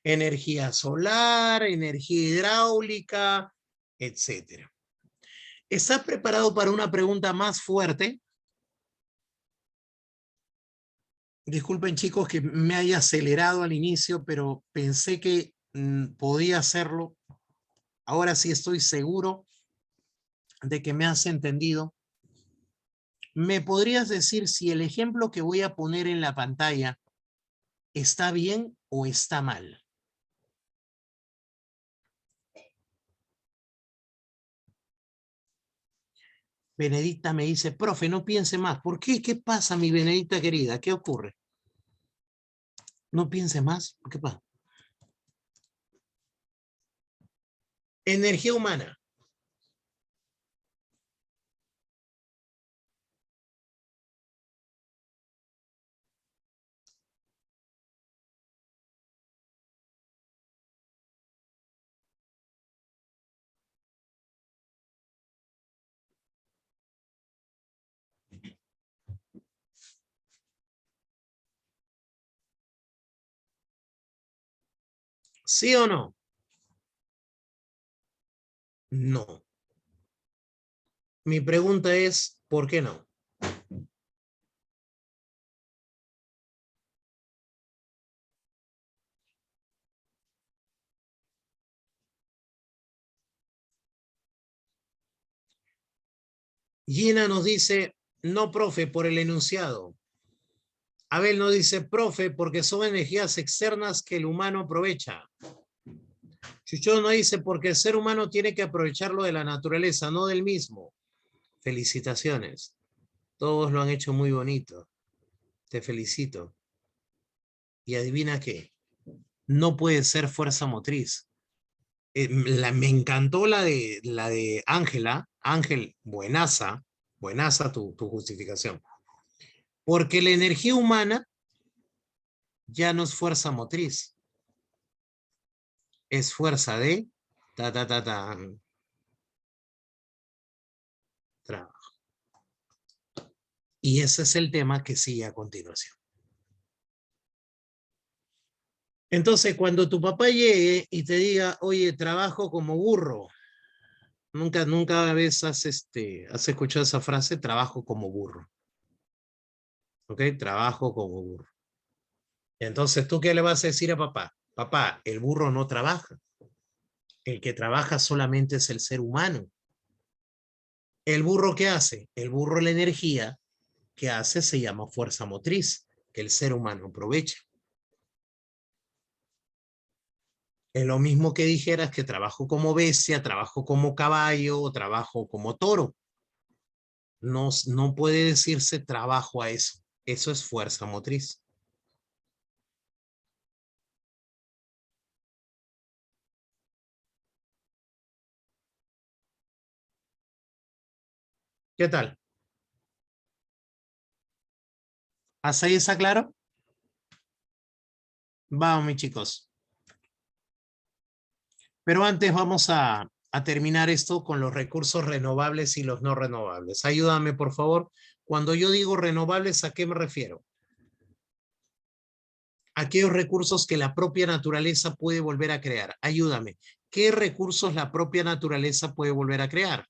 [SPEAKER 1] Energía solar, energía hidráulica, etcétera. ¿Estás preparado para una pregunta más fuerte? Disculpen chicos que me haya acelerado al inicio, pero pensé que podía hacerlo. Ahora sí estoy seguro de que me has entendido. ¿Me podrías decir si el ejemplo que voy a poner en la pantalla está bien o está mal? Benedicta me dice, profe, no piense más. ¿Por qué? ¿Qué pasa, mi Benedicta querida? ¿Qué ocurre? No piense más. ¿Qué pasa? Energía humana. ¿Sí o no? No. Mi pregunta es, ¿por qué no? Gina nos dice, no, profe, por el enunciado. Abel nos dice, profe, porque son energías externas que el humano aprovecha. Chucho nos dice, porque el ser humano tiene que aprovecharlo de la naturaleza, no del mismo. Felicitaciones. Todos lo han hecho muy bonito. Te felicito. Y adivina qué, no puede ser fuerza motriz. Me encantó la de Ángela. Ángel, buenaza, buenaza tu justificación. Porque la energía humana ya no es fuerza motriz, es fuerza de ta ta ta ta trabajo. Y ese es el tema que sigue a continuación. Entonces, cuando tu papá llegue y te diga, oye, trabajo como burro, nunca has escuchado esa frase, trabajo como burro. ¿Ok? Trabajo como burro. Entonces, ¿tú qué le vas a decir a papá? Papá, el burro no trabaja. El que trabaja solamente es el ser humano. ¿El burro qué hace? El burro, la energía que hace se llama fuerza motriz, que el ser humano aprovecha. Es lo mismo que dijeras que trabajo como bestia, trabajo como caballo o trabajo como toro. No puede decirse trabajo a eso. Eso es fuerza motriz. ¿Qué tal? ¿Hasta ahí está claro? Vamos, mis chicos. Pero antes vamos a terminar esto con los recursos renovables y los no renovables. Ayúdame, por favor. Cuando yo digo renovables, ¿a qué me refiero? Aquellos recursos que la propia naturaleza puede volver a crear. Ayúdame. ¿Qué recursos la propia naturaleza puede volver a crear?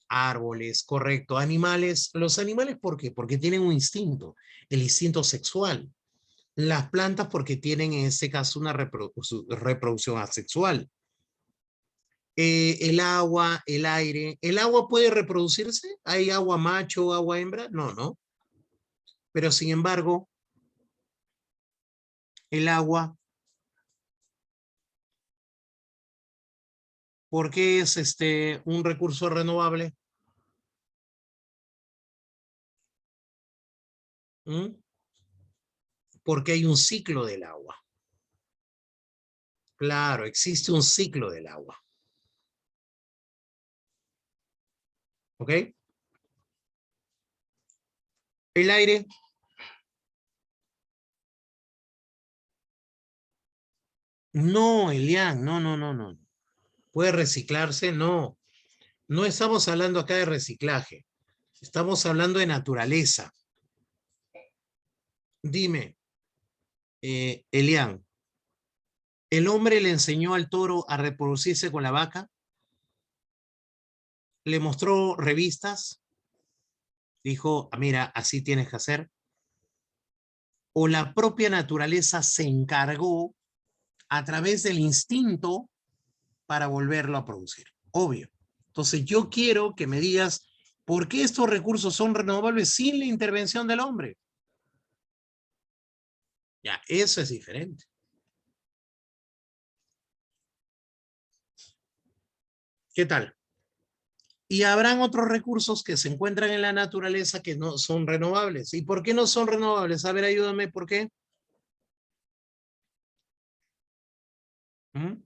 [SPEAKER 1] Árboles, correcto. Animales. Los animales, ¿por qué? Porque tienen un instinto, el instinto sexual. Las plantas porque tienen en este caso una reproducción asexual. El agua, el aire. ¿El agua puede reproducirse? ¿Hay agua macho, agua hembra? No, no. Pero sin embargo, el agua, ¿por qué es un recurso renovable? ¿Mm? Porque hay un ciclo del agua. Claro, existe un ciclo del agua. ¿Ok? El aire, no, Elian, no, no, no, no. ¿Puede reciclarse? No. No estamos hablando acá de reciclaje. Estamos hablando de naturaleza. Dime, Elian, ¿el hombre le enseñó al toro a reproducirse con la vaca? ¿Le mostró revistas? Dijo, "Ah, mira, así tienes que hacer". ¿O la propia naturaleza se encargó a través del instinto para volverlo a producir? Obvio. Entonces yo quiero que me digas por qué estos recursos son renovables sin la intervención del hombre. Ya, eso es diferente. ¿Qué tal? Y habrán otros recursos que se encuentran en la naturaleza que no son renovables. ¿Y por qué no son renovables? A ver, ayúdame, ¿por qué? ¿Mm?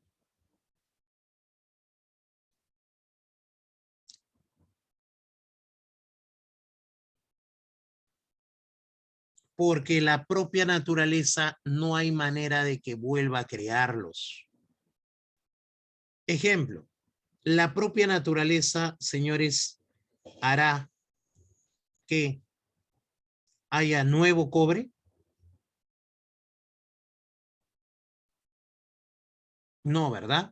[SPEAKER 1] Porque la propia naturaleza no hay manera de que vuelva a crearlos. Ejemplo, la propia naturaleza, señores, hará que haya nuevo cobre. No, ¿verdad?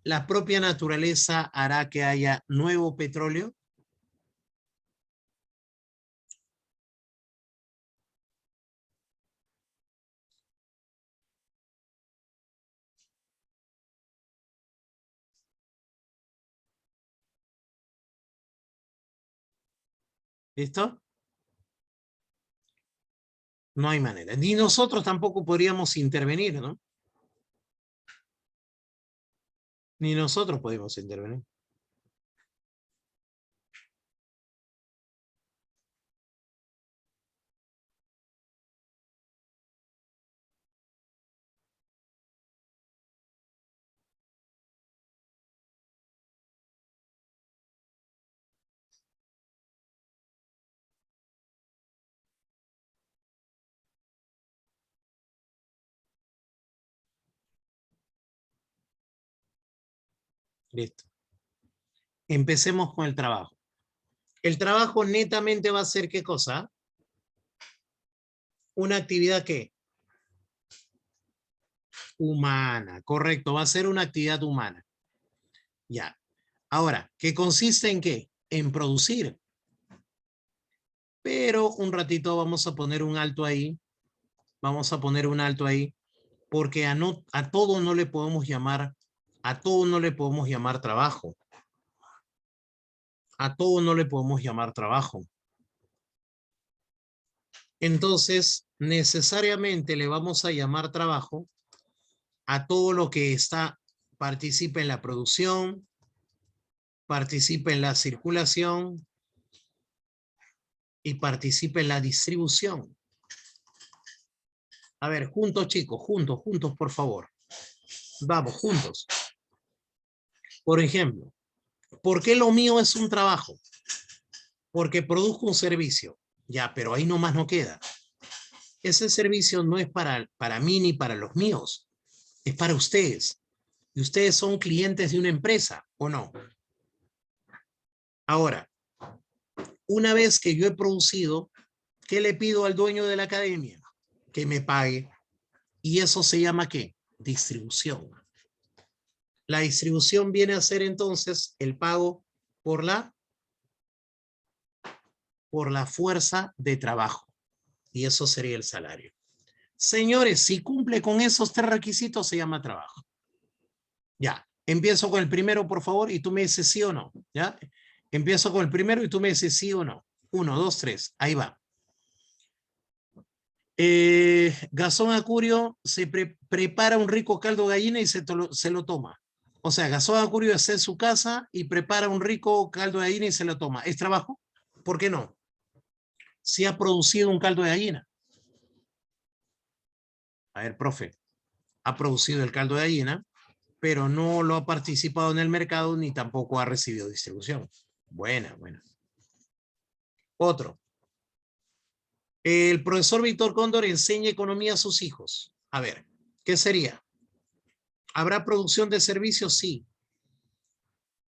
[SPEAKER 1] La propia naturaleza hará que haya nuevo petróleo. ¿Listo? No hay manera. Ni nosotros tampoco podríamos intervenir, ¿no? Ni nosotros podemos intervenir. Listo. Empecemos con el trabajo. El trabajo netamente va a ser ¿qué cosa? Una actividad ¿qué? Humana, correcto, va a ser una actividad humana. Ya. Ahora, ¿qué consiste en qué? En producir. Pero un ratito vamos a poner un alto ahí. Vamos a poner un alto ahí. Porque a todo no le podemos llamar, a todo no le podemos llamar trabajo. A todo no le podemos llamar trabajo. Entonces, necesariamente le vamos a llamar trabajo a todo lo que participa en la producción, participa en la circulación y participa en la distribución. A ver, juntos chicos, juntos, por favor. Vamos, juntos. Por ejemplo, ¿por qué lo mío es un trabajo? Porque produzco un servicio. Ya, pero ahí nomás no queda. Ese servicio no es para mí ni para los míos, es para ustedes. Y ustedes son clientes de una empresa, ¿o no? Ahora, una vez que yo he producido, ¿qué le pido al dueño de la academia? Que me pague. ¿Y eso se llama qué? Distribución. La distribución viene a ser entonces el pago por la fuerza de trabajo. Y eso sería el salario. Señores, si cumple con esos tres requisitos, se llama trabajo. Ya, empiezo con el primero, por favor, y tú me dices sí o no. ¿Ya? Empiezo con el primero y tú me dices sí o no. 1, 2, 3, ahí va. Gastón Acurio prepara un rico caldo de gallina y se lo toma. O sea, Gastón Acurio está en su casa y prepara un rico caldo de gallina y se lo toma. ¿Es trabajo? ¿Por qué no? Si ha producido un caldo de gallina. A ver, profe, ha producido el caldo de gallina, pero no lo ha participado en el mercado ni tampoco ha recibido distribución. Buena, buena. Otro. El profesor Víctor Cóndor enseña economía a sus hijos. A ver, ¿qué sería? ¿Habrá producción de servicios? Sí.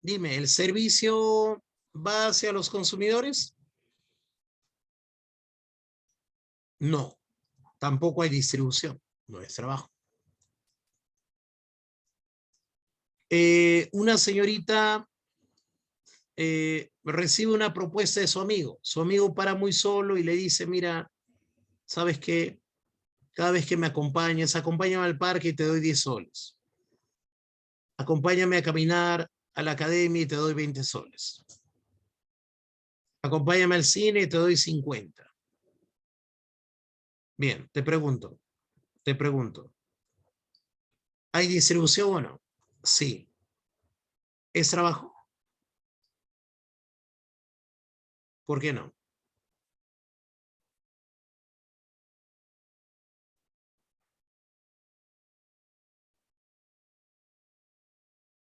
[SPEAKER 1] Dime, ¿el servicio va hacia los consumidores? No, tampoco hay distribución, no es trabajo. Una señorita recibe una propuesta de su amigo para muy solo y le dice, mira, ¿sabes qué? Cada vez que me acompáñame al parque y te doy 10 soles. Acompáñame a caminar a la academia y te doy 20 soles. Acompáñame al cine y te doy 50. Bien, te pregunto, ¿hay distribución o no? Sí. ¿Es trabajo? ¿Por qué no?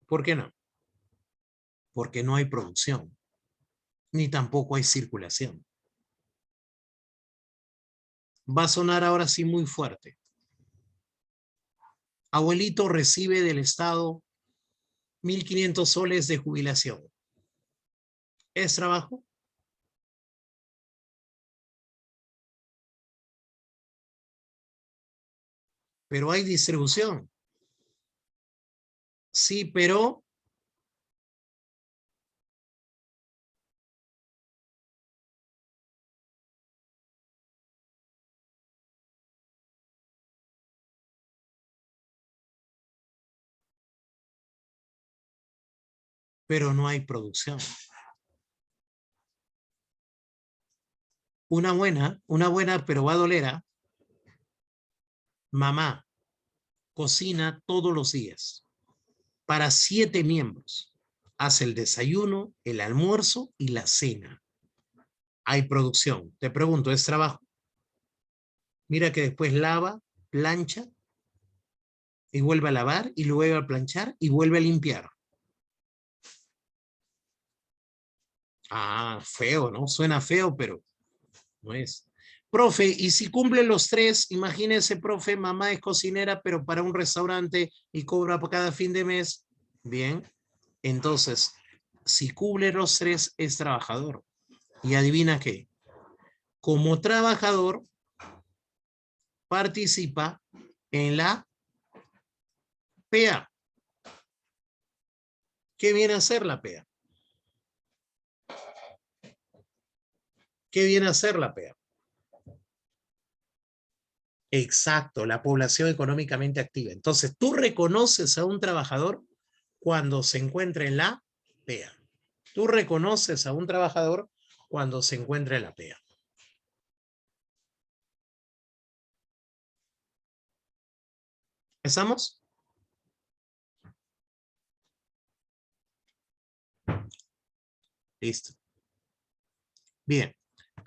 [SPEAKER 1] ¿Por qué no? Porque no hay producción, ni tampoco hay circulación. Va a sonar ahora sí muy fuerte. Abuelito recibe del Estado 1.500 soles de jubilación. ¿Es trabajo? Pero hay distribución. Sí, pero no hay producción. Una buena, pero va a doler, ¿ah? Mamá cocina todos los días para 7 miembros. Hace el desayuno, el almuerzo y la cena. Hay producción. Te pregunto, ¿es trabajo? Mira que después lava, plancha y vuelve a lavar y luego a planchar y vuelve a limpiar. Ah, feo, ¿no? Suena feo, pero no es. Profe, y si cumple los tres, imagínese, profe, mamá es cocinera, pero para un restaurante y cobra por cada fin de mes. Bien, entonces, si cumple los tres, es trabajador. Y adivina qué, como trabajador, participa en la PEA. ¿Qué viene a hacer la PEA? ¿Qué viene a hacer la PEA? Exacto, la población económicamente activa. Entonces, tú reconoces a un trabajador cuando se encuentra en la PEA. Tú reconoces a un trabajador cuando se encuentra en la PEA. ¿Estamos? Listo. Bien.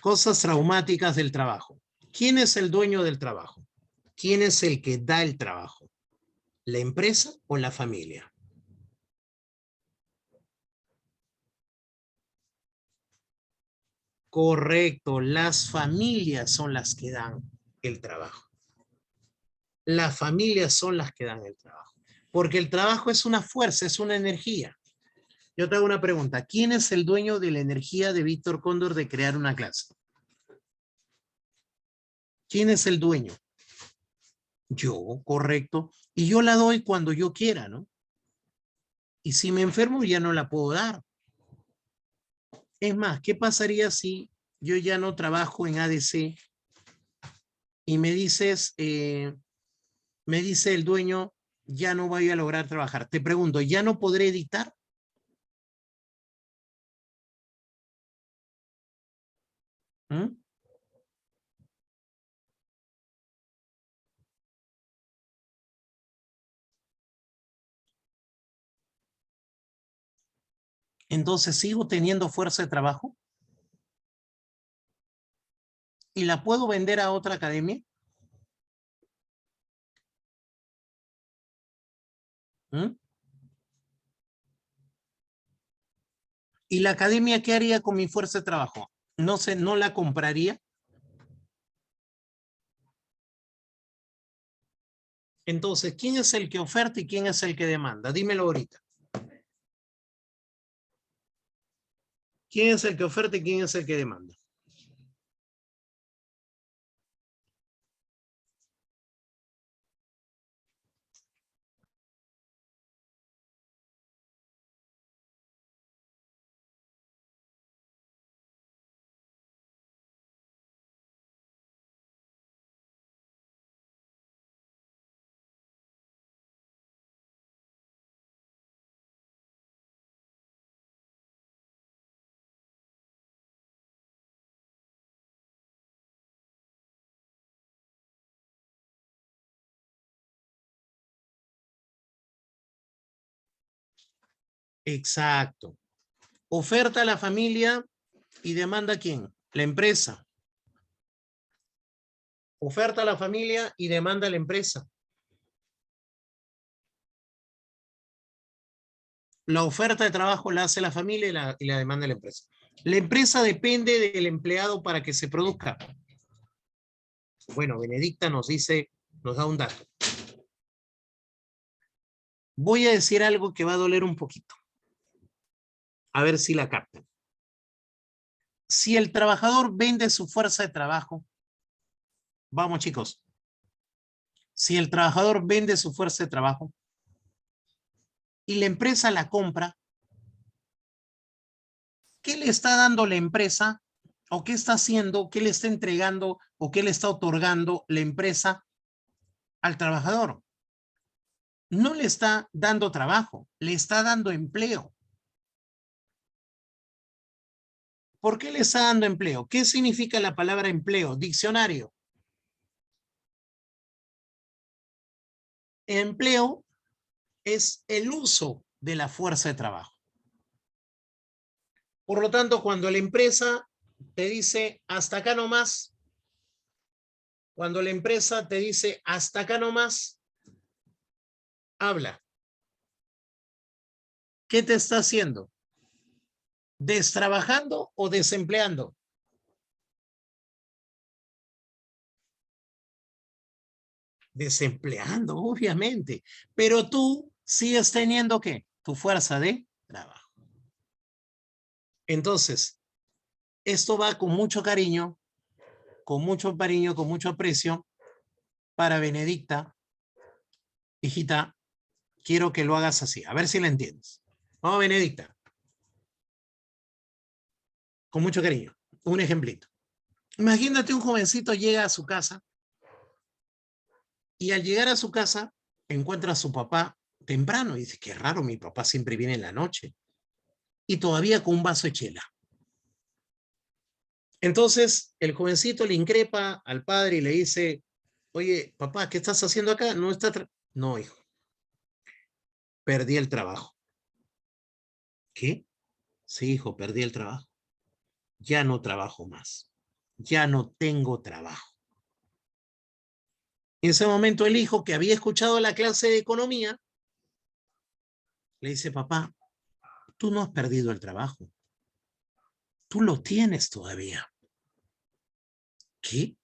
[SPEAKER 1] Cosas traumáticas del trabajo. ¿Quién es el dueño del trabajo? ¿Quién es el que da el trabajo? ¿La empresa o la familia? Correcto, las familias son las que dan el trabajo. Las familias son las que dan el trabajo. Porque el trabajo es una fuerza, es una energía. Yo te hago una pregunta. ¿Quién es el dueño de la energía de Víctor Cóndor de crear una clase? ¿Quién es el dueño? Yo, correcto. Y yo la doy cuando yo quiera, ¿no? Y si me enfermo ya no la puedo dar. Es más, ¿qué pasaría si yo ya no trabajo en ADC y me dice el dueño, ya no voy a lograr trabajar? Te pregunto, ¿ya no podré editar? ¿Mm? Entonces sigo teniendo fuerza de trabajo y la puedo vender a otra academia. ¿Mm? ¿Y la academia qué haría con mi fuerza de trabajo? No sé, no la compraría. Entonces, ¿quién es el que oferta y quién es el que demanda? Dímelo ahorita. ¿Quién es el que oferta y quién es el que demanda? Exacto. Oferta a la familia y demanda quién? La empresa. Oferta a la familia y demanda a la empresa. La oferta de trabajo la hace la familia y la demanda la empresa. La empresa depende del empleado para que se produzca. Bueno, Benedicta nos dice, nos da un dato. Voy a decir algo que va a doler un poquito. A ver si la captan. Si el trabajador vende su fuerza de trabajo, vamos chicos, si el trabajador vende su fuerza de trabajo y la empresa la compra, ¿qué le está dando la empresa? ¿O qué está haciendo? ¿Qué le está entregando? ¿O qué le está otorgando la empresa al trabajador? No le está dando trabajo, le está dando empleo. ¿Por qué le está dando empleo? ¿Qué significa la palabra empleo? Diccionario. Empleo es el uso de la fuerza de trabajo. Por lo tanto, cuando la empresa te dice hasta acá nomás, cuando la empresa te dice hasta acá nomás, habla. ¿Qué te está haciendo? ¿Destrabajando o desempleando? Desempleando, obviamente. Pero tú sigues teniendo ¿qué? Tu fuerza de trabajo. Entonces, esto va con mucho cariño, con mucho aprecio para Benedicta. Hijita, quiero que lo hagas así. A ver si la entiendes. Vamos, Benedicta. Con mucho cariño. Un ejemplito. Imagínate un jovencito llega a su casa y al llegar a su casa encuentra a su papá temprano y dice, qué raro, mi papá siempre viene en la noche y todavía con un vaso de chela. Entonces el jovencito le increpa al padre y le dice, oye, papá, ¿qué estás haciendo acá? No está... No, hijo, perdí el trabajo. ¿Qué? Sí, hijo, perdí el trabajo. Ya no trabajo más. Ya no tengo trabajo. En ese momento el hijo, que había escuchado la clase de economía, le dice, papá, tú no has perdido el trabajo. Tú lo tienes todavía. ¿Qué?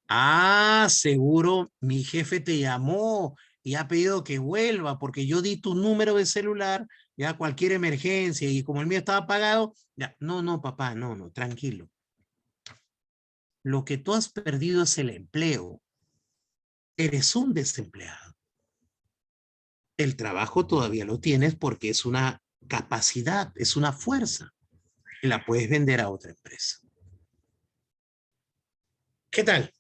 [SPEAKER 1] Ah, seguro mi jefe te llamó y ha pedido que vuelva porque yo di tu número de celular, ya cualquier emergencia y como el mío estaba apagado, ya, no, no, papá, no, no, tranquilo. Lo que tú has perdido es el empleo. Eres un desempleado. El trabajo todavía lo tienes porque es una capacidad, es una fuerza y la puedes vender a otra empresa. ¿Qué tal?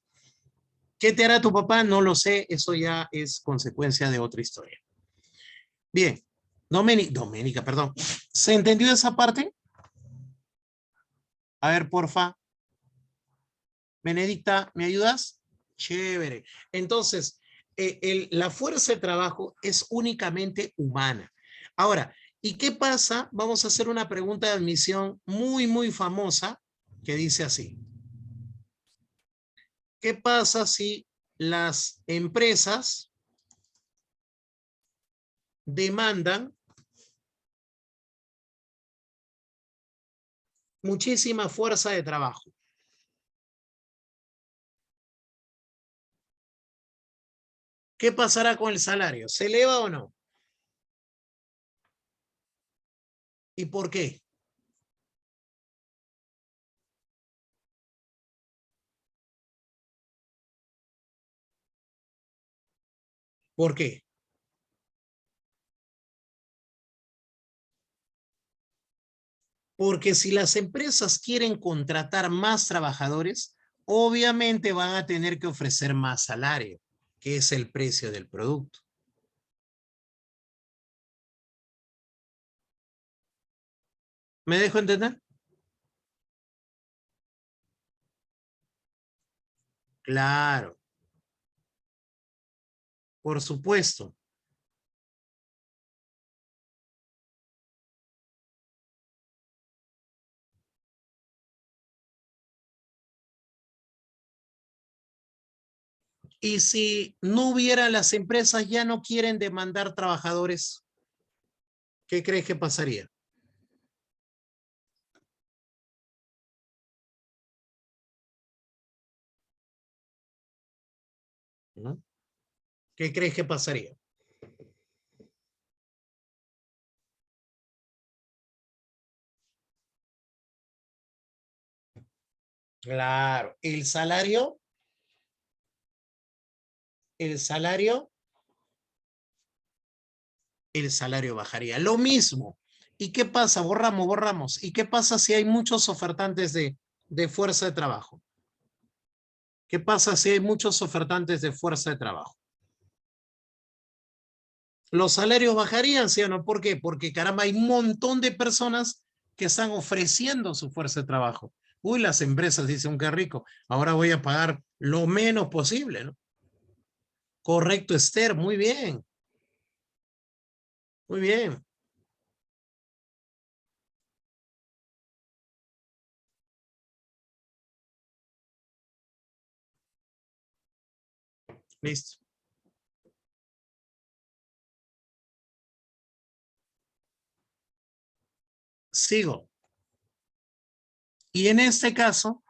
[SPEAKER 1] ¿Qué te hará tu papá? No lo sé, eso ya es consecuencia de otra historia. Bien, Doménica, perdón. ¿Se entendió esa parte? A ver, porfa. Benedicta, ¿me ayudas? Chévere. Entonces, la fuerza de trabajo es únicamente humana. Ahora, ¿y qué pasa? Vamos a hacer una pregunta de admisión muy, muy famosa que dice así. ¿Qué pasa si las empresas demandan muchísima fuerza de trabajo? ¿Qué pasará con el salario? ¿Se eleva o no? ¿Y por qué? ¿Por qué? Porque si las empresas quieren contratar más trabajadores, obviamente van a tener que ofrecer más salario, que es el precio del producto. ¿Me dejo entender? Claro, por supuesto. Y si no hubiera las empresas ya no quieren demandar trabajadores, ¿qué crees que pasaría? ¿No? ¿Qué crees que pasaría? Claro, el salario, el salario bajaría. Lo mismo. ¿Y qué pasa? Borramos. ¿Y qué pasa si hay muchos ofertantes de fuerza de trabajo? ¿Qué pasa si hay muchos ofertantes de fuerza de trabajo? Los salarios bajarían, ¿sí o no? ¿Por qué? Porque caramba, hay un montón de personas que están ofreciendo su fuerza de trabajo. Uy, las empresas dicen, qué rico, ahora voy a pagar lo menos posible, ¿no? Correcto, Esther, muy bien, muy bien. Listo. Sigo. Y en este caso,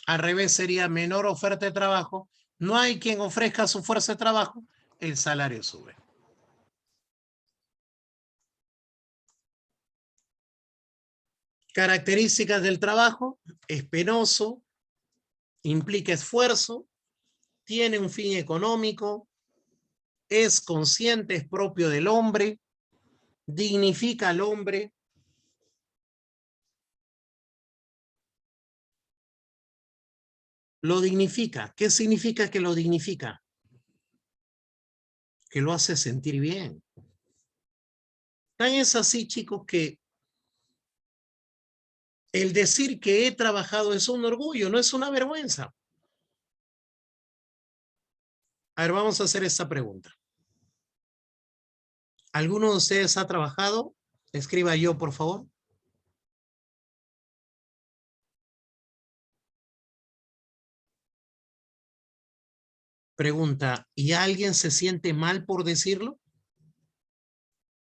[SPEAKER 1] al revés sería menor oferta de trabajo, no hay quien ofrezca su fuerza de trabajo, el salario sube. Características del trabajo, es penoso, implica esfuerzo, tiene un fin económico, es consciente, es propio del hombre, dignifica al hombre. Lo dignifica. ¿Qué significa que lo dignifica? Que lo hace sentir bien. Tan es así, chicos, que el decir que he trabajado es un orgullo, no es una vergüenza. A ver, vamos a hacer esta pregunta. ¿Alguno de ustedes ha trabajado? Escriba yo, por favor. Pregunta, ¿y alguien se siente mal por decirlo?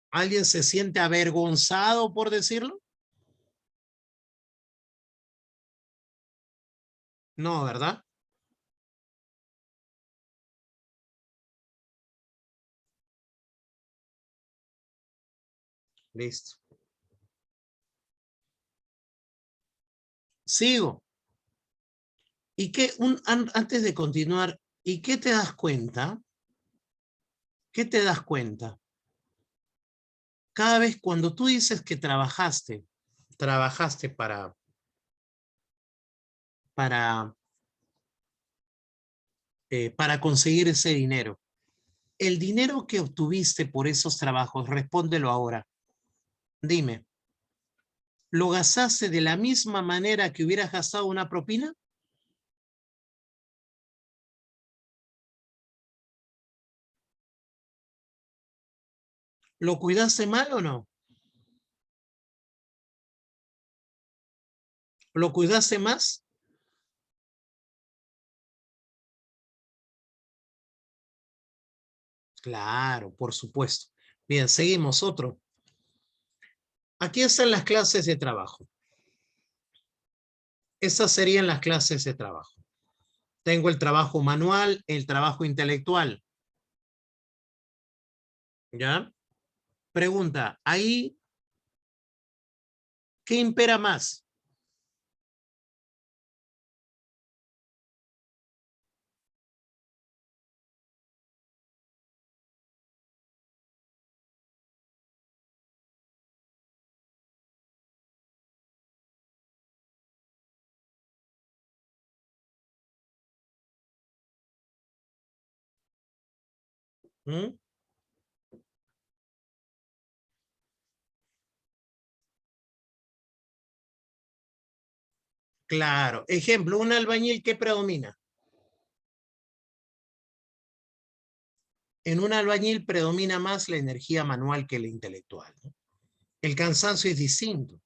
[SPEAKER 1] ¿Alguien se siente avergonzado por decirlo? No, ¿verdad? Listo. Sigo. ¿Y qué, antes de continuar, ¿y qué te das cuenta? ¿Qué te das cuenta? Cada vez cuando tú dices que trabajaste para, para conseguir ese dinero. El dinero que obtuviste por esos trabajos, respóndelo ahora. Dime, ¿lo gastaste de la misma manera que hubieras gastado una propina? ¿Lo cuidaste mal o no? ¿Lo cuidaste más? Claro, por supuesto. Bien, seguimos otro. Aquí están las clases de trabajo. Estas serían las clases de trabajo. Tengo el trabajo manual, el trabajo intelectual. ¿Ya? Pregunta, ahí, ¿qué impera más? ¿Mm? Claro. Ejemplo, un albañil, ¿qué predomina? En un albañil predomina más la energía manual que la intelectual, ¿no? El cansancio es distinto.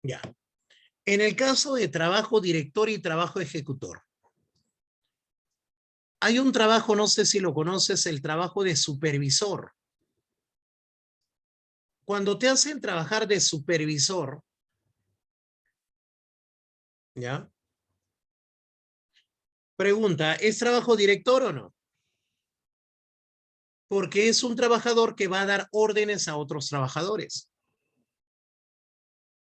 [SPEAKER 1] Ya. En el caso de trabajo director y trabajo ejecutor, hay un trabajo, no sé si lo conoces, el trabajo de supervisor. Cuando te hacen trabajar de supervisor, ¿ya? Pregunta, ¿es trabajo director o no? Porque es un trabajador que va a dar órdenes a otros trabajadores.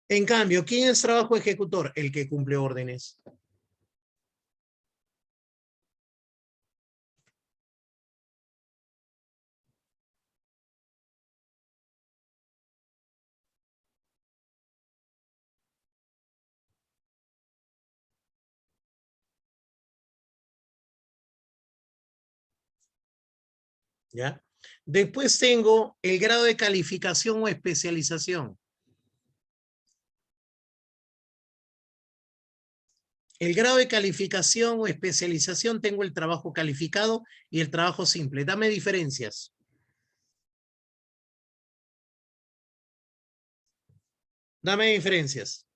[SPEAKER 1] En cambio, ¿quién es trabajo ejecutor? El que cumple órdenes. ¿Ya? Después tengo el grado de calificación o especialización. El grado de calificación o especialización, tengo el trabajo calificado y el trabajo simple. Dame diferencias. Dame diferencias.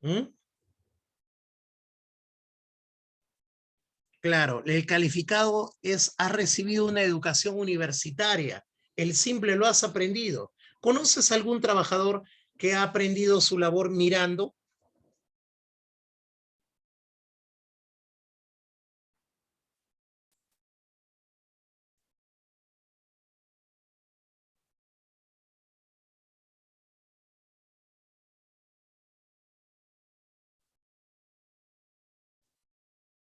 [SPEAKER 1] ¿Mm? Claro, el calificado es, has recibido una educación universitaria. El simple lo has aprendido. ¿Conoces algún trabajador que ha aprendido su labor mirando?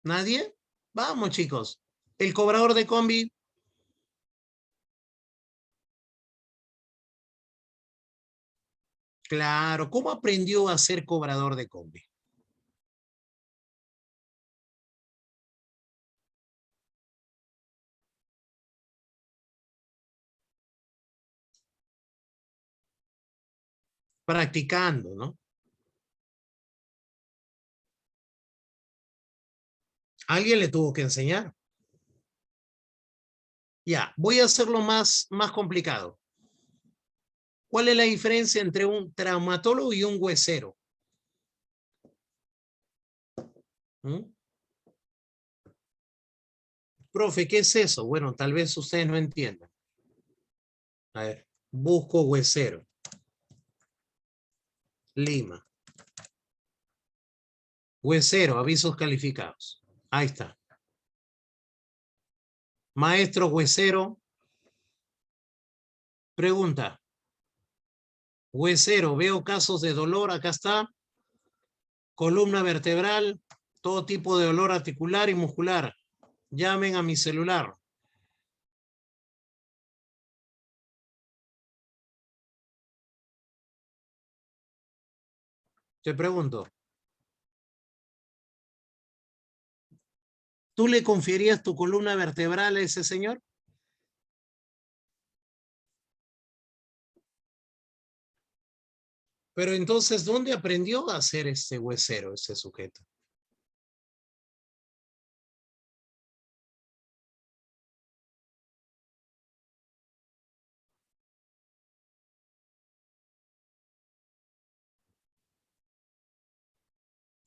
[SPEAKER 1] ¿Nadie? Vamos, chicos. El cobrador de combi, claro. ¿Cómo aprendió a ser cobrador de combi? Practicando, ¿no? Alguien le tuvo que enseñar. Ya, voy a hacerlo más complicado. ¿Cuál es la diferencia entre un traumatólogo y un huesero? ¿Mm? Profe, ¿qué es eso? Bueno, tal vez ustedes no entiendan. A ver, busco huesero. Lima. Huesero, avisos calificados. Ahí está. Maestro huesero, pregunta. Huesero, veo casos de dolor, acá está. Columna vertebral, todo tipo de dolor articular y muscular. Llamen a mi celular. Te pregunto, ¿tú le confiarías tu columna vertebral a ese señor? Pero entonces, ¿dónde aprendió a hacer este huesero, ese sujeto?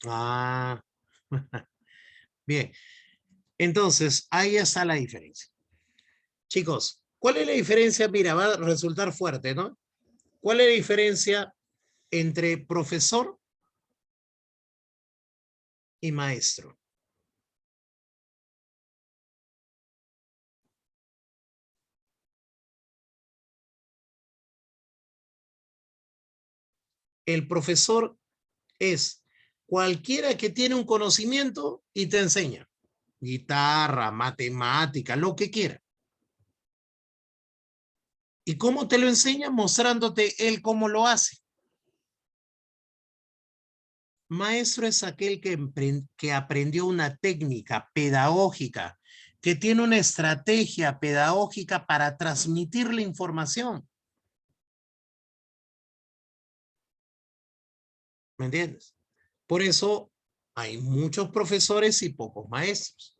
[SPEAKER 1] Ah, bien. Entonces, ahí está la diferencia. Chicos, ¿cuál es la diferencia? Mira, va a resultar fuerte, ¿no? ¿Cuál es la diferencia entre profesor y maestro? El profesor es cualquiera que tiene un conocimiento y te enseña. Guitarra, matemática, lo que quiera. ¿Y cómo te lo enseña? Mostrándote él cómo lo hace. Maestro es aquel que aprendió una técnica pedagógica, que tiene una estrategia pedagógica para transmitir la información. ¿Me entiendes? Por eso hay muchos profesores y pocos maestros.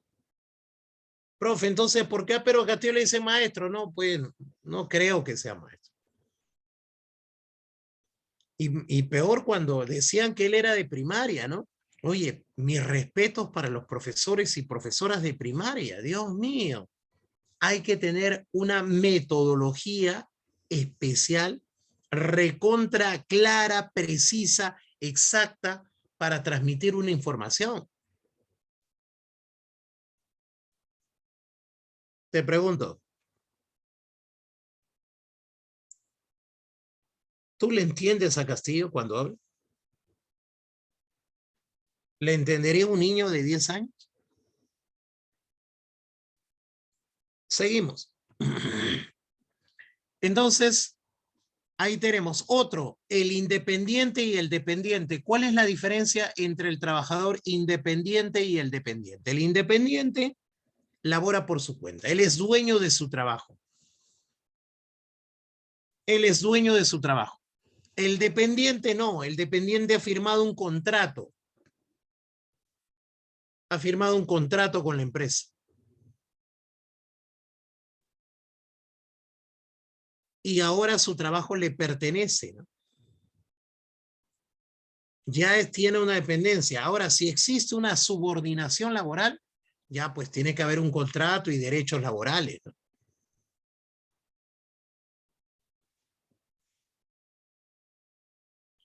[SPEAKER 1] Profe, entonces, ¿por qué a Pedro Castillo le dice maestro? No, pues no creo que sea maestro. Y peor cuando decían que él era de primaria, ¿no? Oye, mis respetos para los profesores y profesoras de primaria, Dios mío. Hay que tener una metodología especial, recontra, clara, precisa, exacta para transmitir una información. Te pregunto, ¿tú le entiendes a Castillo cuando habla? ¿Le entendería un niño de 10 años? Seguimos. Entonces, Ahí tenemos otro, el independiente y el dependiente. ¿Cuál es la diferencia entre el trabajador independiente y el dependiente? El independiente labora por su cuenta. Él es dueño de su trabajo. Él es dueño de su trabajo. El dependiente no. El dependiente ha firmado un contrato. Ha firmado un contrato con la empresa. Y ahora su trabajo le pertenece, ¿no? Ya tiene una dependencia. Ahora, si existe una subordinación laboral, ya pues tiene que haber un contrato y derechos laborales, ¿no?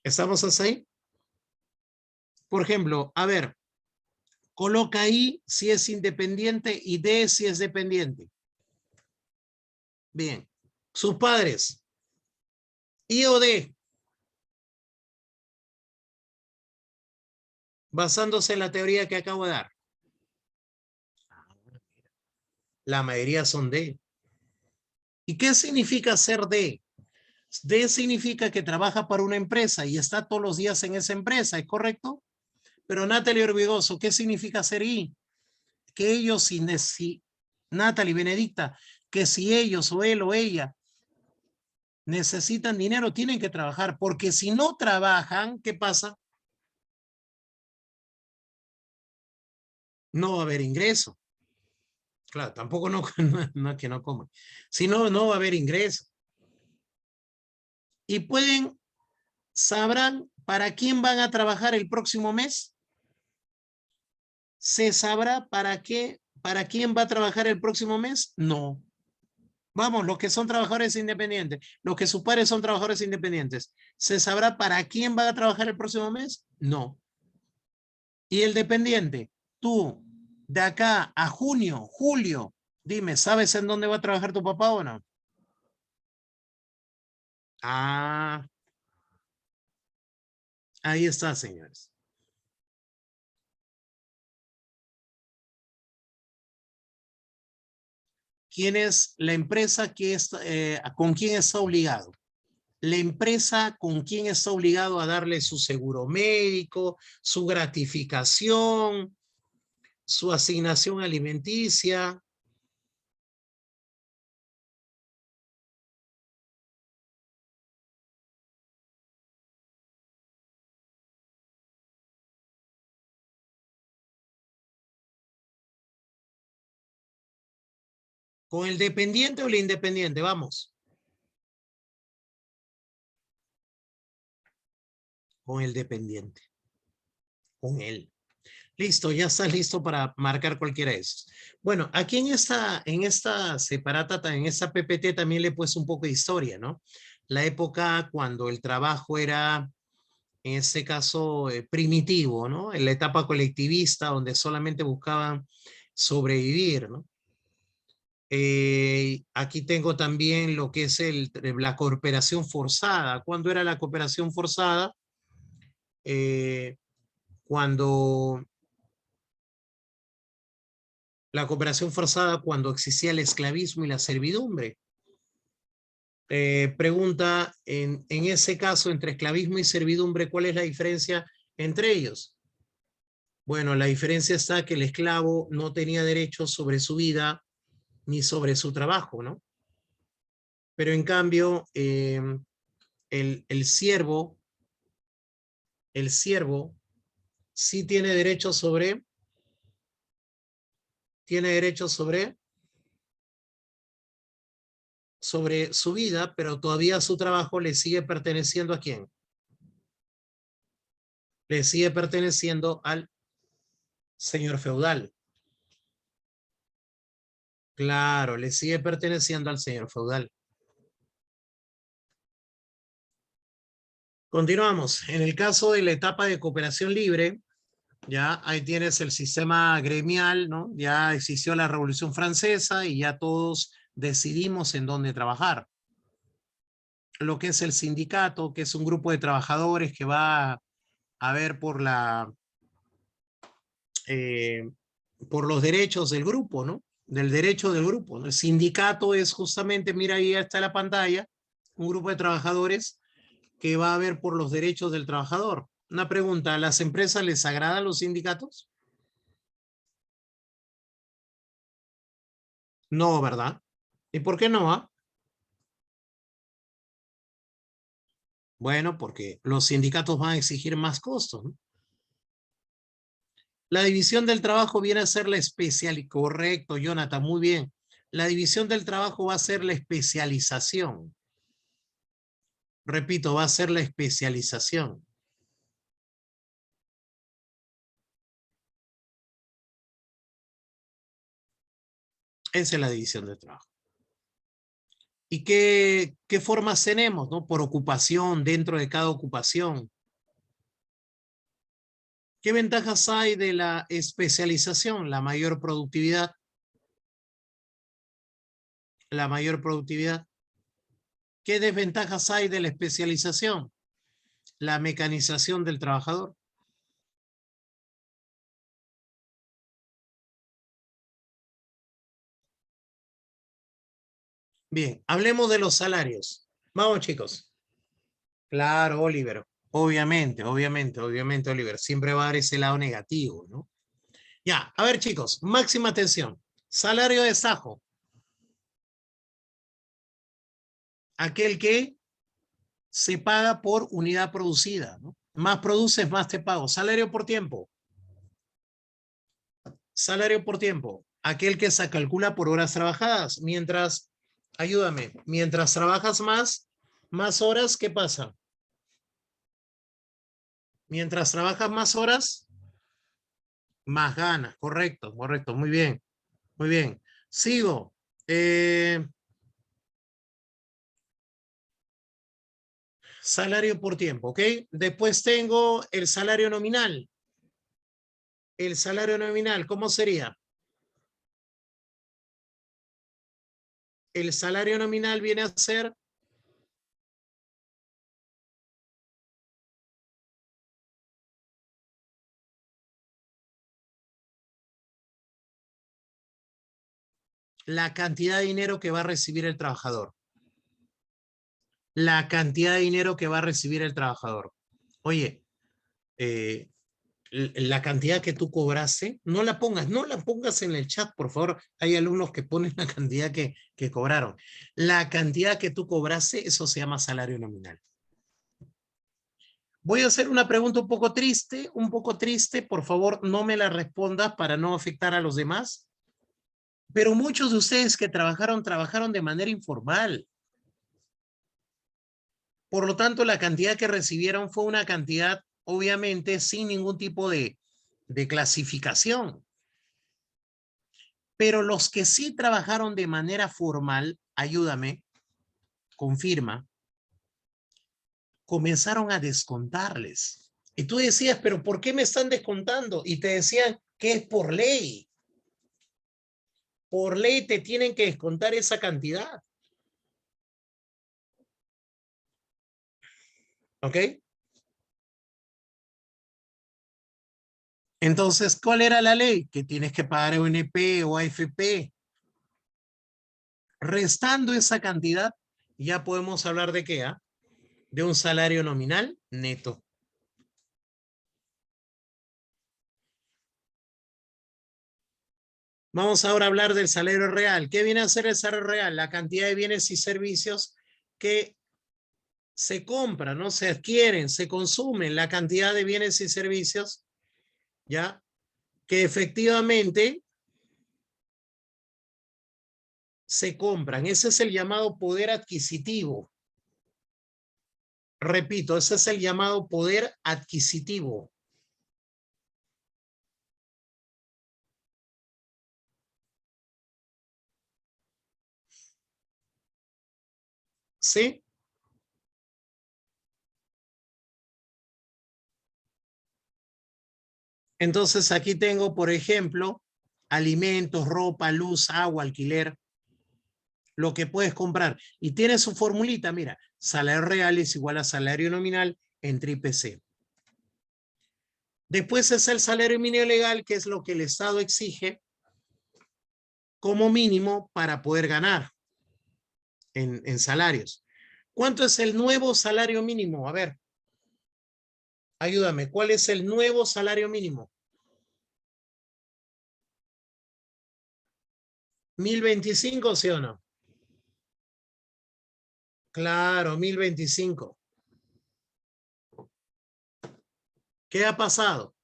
[SPEAKER 1] ¿Estamos así? Por ejemplo, a ver, coloca ahí si es independiente y D si es dependiente. Bien. Sus padres. I o D. Basándose en la teoría que acabo de dar. La mayoría son D. ¿Y qué significa ser D? D significa que trabaja para una empresa y está todos los días en esa empresa, ¿es correcto? Pero Natalie Orbegoso, ¿qué significa ser I? Que ellos, Natalie Benedicta, que si ellos o él o ella necesitan dinero, tienen que trabajar, porque si no trabajan, ¿qué pasa? No va a haber ingreso. Claro, tampoco no es que no coman. Si no, no va a haber ingreso. Y sabrán para quién van a trabajar el próximo mes. ¿Se sabrá para quién va a trabajar el próximo mes? No. Vamos, los que son trabajadores independientes, los que sus padres son trabajadores independientes, ¿se sabrá para quién va a trabajar el próximo mes? No. ¿Y el dependiente? Tú, de acá a junio, julio, dime, ¿sabes en dónde va a trabajar tu papá o no? Ah, ahí está, señores. ¿Quién es la empresa con quién está obligado? La empresa con quién está obligado a darle su seguro médico, su gratificación, su asignación alimenticia. ¿Con el dependiente o el independiente? Vamos. Con el dependiente. Con él. Listo, ya estás listo para marcar cualquiera de esos. Bueno, aquí en esta separata, en esta PPT también le he puesto un poco de historia, ¿no? La época cuando el trabajo era, en este caso, primitivo, ¿no? En la etapa colectivista, donde solamente buscaban sobrevivir, ¿no? Aquí tengo también lo que es la cooperación forzada. ¿Cuándo era la cooperación forzada? Eh, cuando la cooperación forzada cuando existía el esclavismo y la servidumbre. Pregunta, en ese caso, entre esclavismo y servidumbre, ¿cuál es la diferencia entre ellos? Bueno, la diferencia está que el esclavo no tenía derechos sobre su vida ni sobre su trabajo, ¿no? Pero en cambio, el siervo sí tiene derechos sobre su vida, pero todavía su trabajo le sigue perteneciendo ¿a quién? Le sigue perteneciendo al señor feudal. Claro, le sigue perteneciendo al señor feudal. Continuamos. En el caso de la etapa de cooperación libre, ya ahí tienes el sistema gremial, ¿no? Ya existió la Revolución Francesa y ya todos decidimos en dónde trabajar. Lo que es el sindicato, que es un grupo de trabajadores que va a ver eh, por los derechos del grupo, ¿no? Del derecho del grupo, ¿no? El sindicato es justamente, mira, ahí está la pantalla, Un grupo de trabajadores que va a ver por los derechos del trabajador. Una pregunta, ¿a las empresas les agradan los sindicatos? No, ¿verdad? ¿Y por qué no? Bueno, porque los sindicatos van a exigir más costos, ¿no? La división del trabajo viene a ser la especial. Correcto, Jonathan, muy bien. La división del trabajo va a ser la especialización. Repito, va a ser la especialización. Esa es la división del trabajo. ¿Y qué formas tenemos, no? Por ocupación, dentro de cada ocupación. ¿Qué ventajas hay de la especialización? La mayor productividad. La mayor productividad. ¿Qué desventajas hay de la especialización? La mecanización del trabajador. Bien, hablemos de los salarios. Vamos, chicos. Claro, Oliver. Obviamente, Oliver. Siempre va a haber ese lado negativo, ¿no? Ya, a ver, chicos, máxima atención. Salario de Sajo. Aquel que se paga por unidad producida, ¿no? Más produces, más te pago. Salario por tiempo. Salario por tiempo. Aquel que se calcula por horas trabajadas. Mientras, ayúdame, mientras trabajas más horas, ¿qué pasa? Mientras trabajas más horas, más ganas. Correcto, correcto. Muy bien, muy bien. Sigo. Eh, Salario por tiempo, ¿ok? Después tengo el salario nominal. El salario nominal, ¿cómo sería? El salario nominal viene a ser la cantidad de dinero que va a recibir el trabajador. La cantidad de dinero que va a recibir el trabajador. Oye, eh, la cantidad que tú cobraste, no la pongas en el chat, por favor. Hay alumnos que ponen la cantidad que cobraron. La cantidad que tú cobraste, eso se llama salario nominal. Voy a hacer una pregunta un poco triste, por favor, no me la respondas para no afectar a los demás. Pero muchos de ustedes que trabajaron de manera informal. Por lo tanto, la cantidad que recibieron fue una cantidad, obviamente, sin ningún tipo de clasificación. Pero los que sí trabajaron de manera formal, ayúdame, confirma, comenzaron a descontarles. Y tú decías, pero ¿por qué me están descontando? Y te decían que es por ley. Por ley te tienen que descontar esa cantidad. ¿Ok? Entonces, ¿cuál era la ley? Que tienes que pagar ONP o AFP. Restando esa cantidad, ya podemos hablar de qué, ¿ah? De un salario nominal neto. Vamos ahora a hablar del salario real. ¿Qué viene a ser el salario real? La cantidad de bienes y servicios que se compran, ¿no? Se adquieren, se consumen, la cantidad de bienes y servicios, ¿ya? Que efectivamente se compran. Ese es el llamado poder adquisitivo. Repito, ese es el llamado poder adquisitivo. ¿Sí? Entonces aquí tengo, por ejemplo, alimentos, ropa, luz, agua, alquiler, lo que puedes comprar. Y tiene su formulita, mira, salario real es igual a salario nominal entre IPC. Después es el salario mínimo legal, que es lo que el Estado exige como mínimo para poder ganar en salarios. ¿Cuánto es el nuevo salario mínimo? A ver, ayúdame. ¿Cuál es el nuevo salario mínimo? 1025, ¿sí o no? Claro, 1025. ¿Qué ha pasado?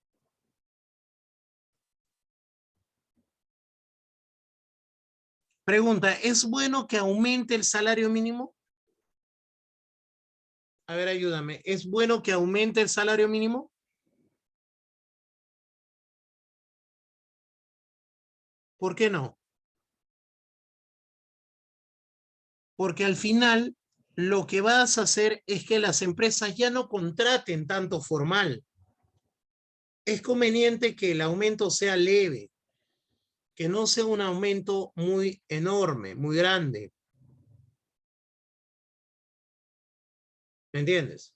[SPEAKER 1] Pregunta, ¿es bueno que aumente el salario mínimo? A ver, ayúdame. ¿Es bueno que aumente el salario mínimo? ¿Por qué no? Porque al final lo que vas a hacer es que las empresas ya no contraten tanto formal. Es conveniente que el aumento sea leve, que no sea un aumento muy enorme, muy grande. ¿Me entiendes?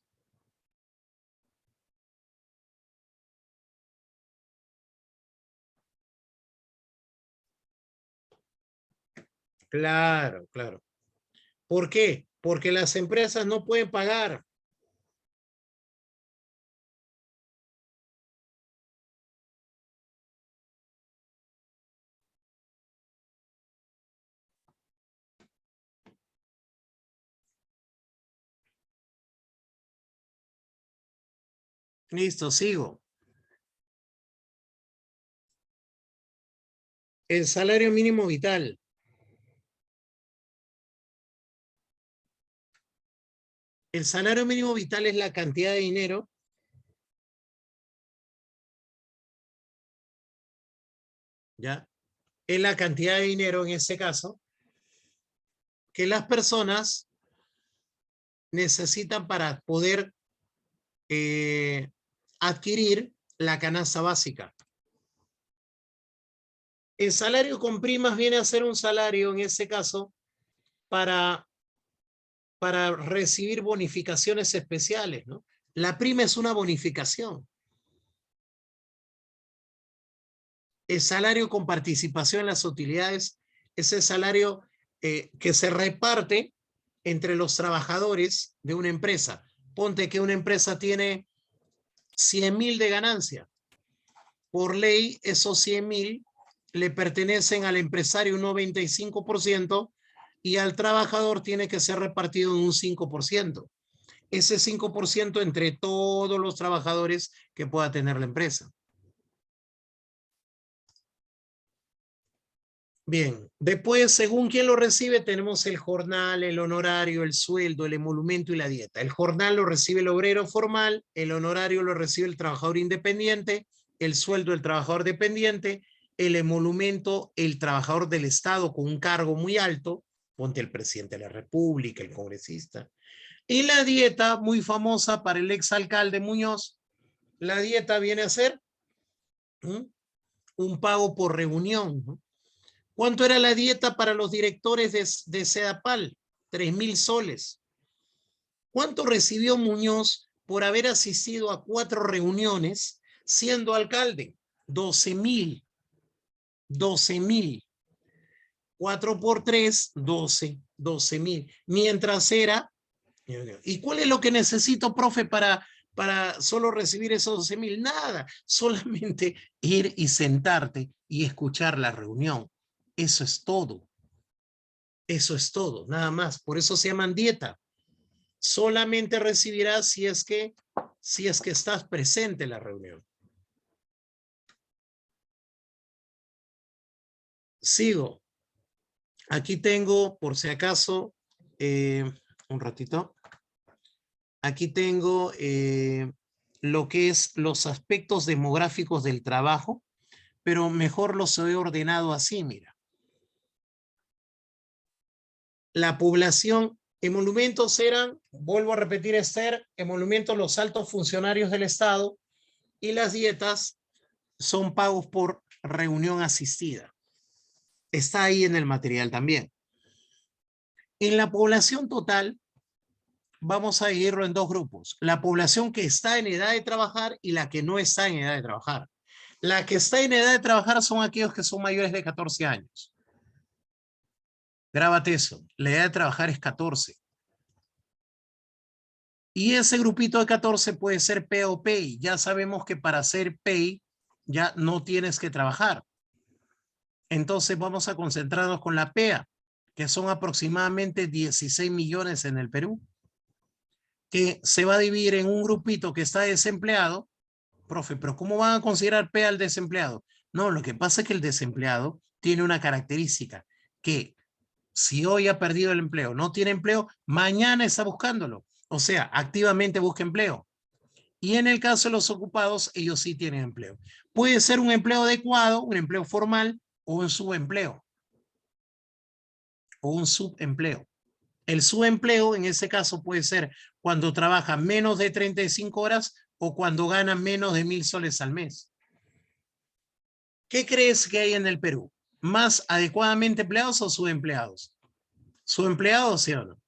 [SPEAKER 1] Claro, claro. ¿Por qué? Porque las empresas no pueden pagar. Listo, sigo. El salario mínimo vital. El salario mínimo vital es la cantidad de dinero, ¿ya? Es la cantidad de dinero en este caso que las personas necesitan para poder eh, adquirir la canasta básica. El salario con primas viene a ser un salario, en ese caso, para, para recibir bonificaciones especiales, ¿no? La prima es una bonificación. El salario con participación en las utilidades es el salario que se reparte entre los trabajadores de una empresa. Ponte que una empresa tiene 100.000 de ganancia. Por ley, esos 100.000 le pertenecen al empresario un 95% y al trabajador tiene que ser repartido en un 5%. Ese 5% entre todos los trabajadores que pueda tener la empresa. Bien, después, según quién lo recibe, tenemos el jornal, el honorario, el sueldo, el emolumento y la dieta. El jornal lo recibe el obrero formal, el honorario lo recibe el trabajador independiente, el sueldo el trabajador dependiente, el emolumento el trabajador del Estado con un cargo muy alto, ponte el presidente de la República, el congresista. Y la dieta, muy famosa para el exalcalde Muñoz, la dieta viene a ser un pago por reunión, ¿no? ¿Cuánto era la dieta para los directores de Sedapal? 3.000 soles. ¿Cuánto recibió Muñoz por haber asistido a 4 reuniones siendo alcalde? 12.000. 12.000. 4 por 3, 12.000. Mientras era... ¿Y cuál es lo que necesito, profe, para solo recibir esos 12.000? Nada, solamente ir y sentarte y escuchar la reunión. Eso es todo. Eso es todo, nada más. Por eso se llaman dieta. Solamente recibirás si es que estás presente en la reunión. Sigo. Aquí tengo, por si acaso, un ratito. Aquí tengo lo que es los aspectos demográficos del trabajo, pero mejor los he ordenado así, mira. La población, emolumentos eran, vuelvo a repetir, Esther, emolumentos los altos funcionarios del Estado y las dietas son pagos por reunión asistida. Está ahí en el material también. En la población total, vamos a dividirlo en dos grupos. La población que está en edad de trabajar y la que no está en edad de trabajar. La que está en edad de trabajar son aquellos que son mayores de 14 años. Grábate eso. La edad de trabajar es 14. Y ese grupito de 14 puede ser P o PEI. Ya sabemos que para ser PEI ya no tienes que trabajar. Entonces vamos a concentrarnos con la PEA, que son aproximadamente 16 millones en el Perú, que se va a dividir en un grupito que está desempleado. Profe, pero ¿cómo van a considerar PEA al desempleado? No, lo que pasa es que el desempleado tiene una característica, que si hoy ha perdido el empleo, no tiene empleo, mañana está buscándolo. O sea, activamente busca empleo. Y en el caso de los ocupados, ellos sí tienen empleo. Puede ser un empleo adecuado, un empleo formal o un subempleo. O un subempleo. El subempleo en ese caso puede ser cuando trabaja menos de 35 horas o cuando gana menos de 1.000 soles al mes. ¿Qué crees que hay en el Perú? ¿Más adecuadamente empleados o subempleados? ¿Subempleados, sí o no?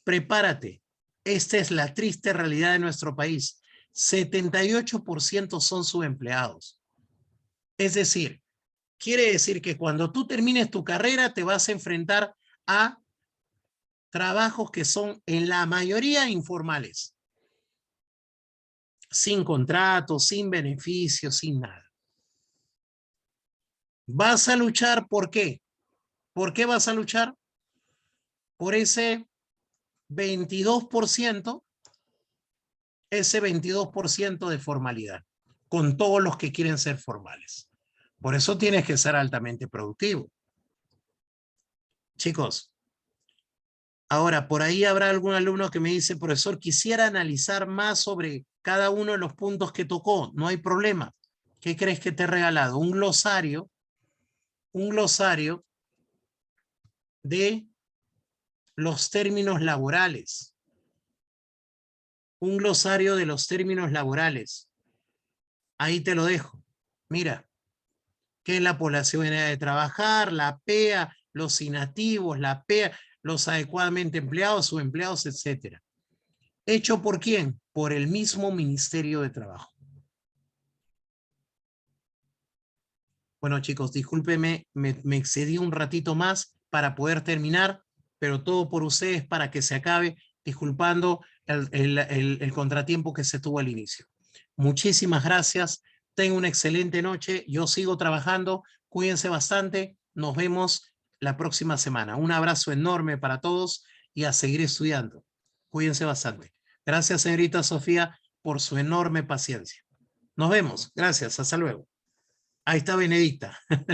[SPEAKER 1] Prepárate. Esta es la triste realidad de nuestro país. 78% son subempleados. Es decir, quiere decir que cuando tú termines tu carrera te vas a enfrentar a trabajos que son en la mayoría informales. Sin contrato, sin beneficios, sin nada. Vas a luchar, ¿por qué? ¿Por qué vas a luchar? Por ese 22%, ese 22% de formalidad, con todos los que quieren ser formales. Por eso tienes que ser altamente productivo. Chicos, ahora por ahí habrá algún alumno que me dice, profesor, quisiera analizar más sobre cada uno de los puntos que tocó. No hay problema. ¿Qué crees que te he regalado? Un glosario de los términos laborales. Un glosario de los términos laborales. Ahí te lo dejo. Mira, ¿qué es la población de trabajar? La PEA, los inactivos, la PEA, los adecuadamente empleados, subempleados, etcétera. ¿Hecho por quién? Por el mismo Ministerio de Trabajo. Bueno, chicos, discúlpenme, me excedí un ratito más para poder terminar, pero todo por ustedes para que se acabe, disculpando el contratiempo que se tuvo al inicio. Muchísimas gracias. Tengan una excelente noche. Yo sigo trabajando. Cuídense bastante. Nos vemos la próxima semana. Un abrazo enorme para todos y a seguir estudiando. Cuídense bastante. Gracias, señorita Sofía, por su enorme paciencia. Nos vemos. Gracias. Hasta luego. Ahí está Benedicta.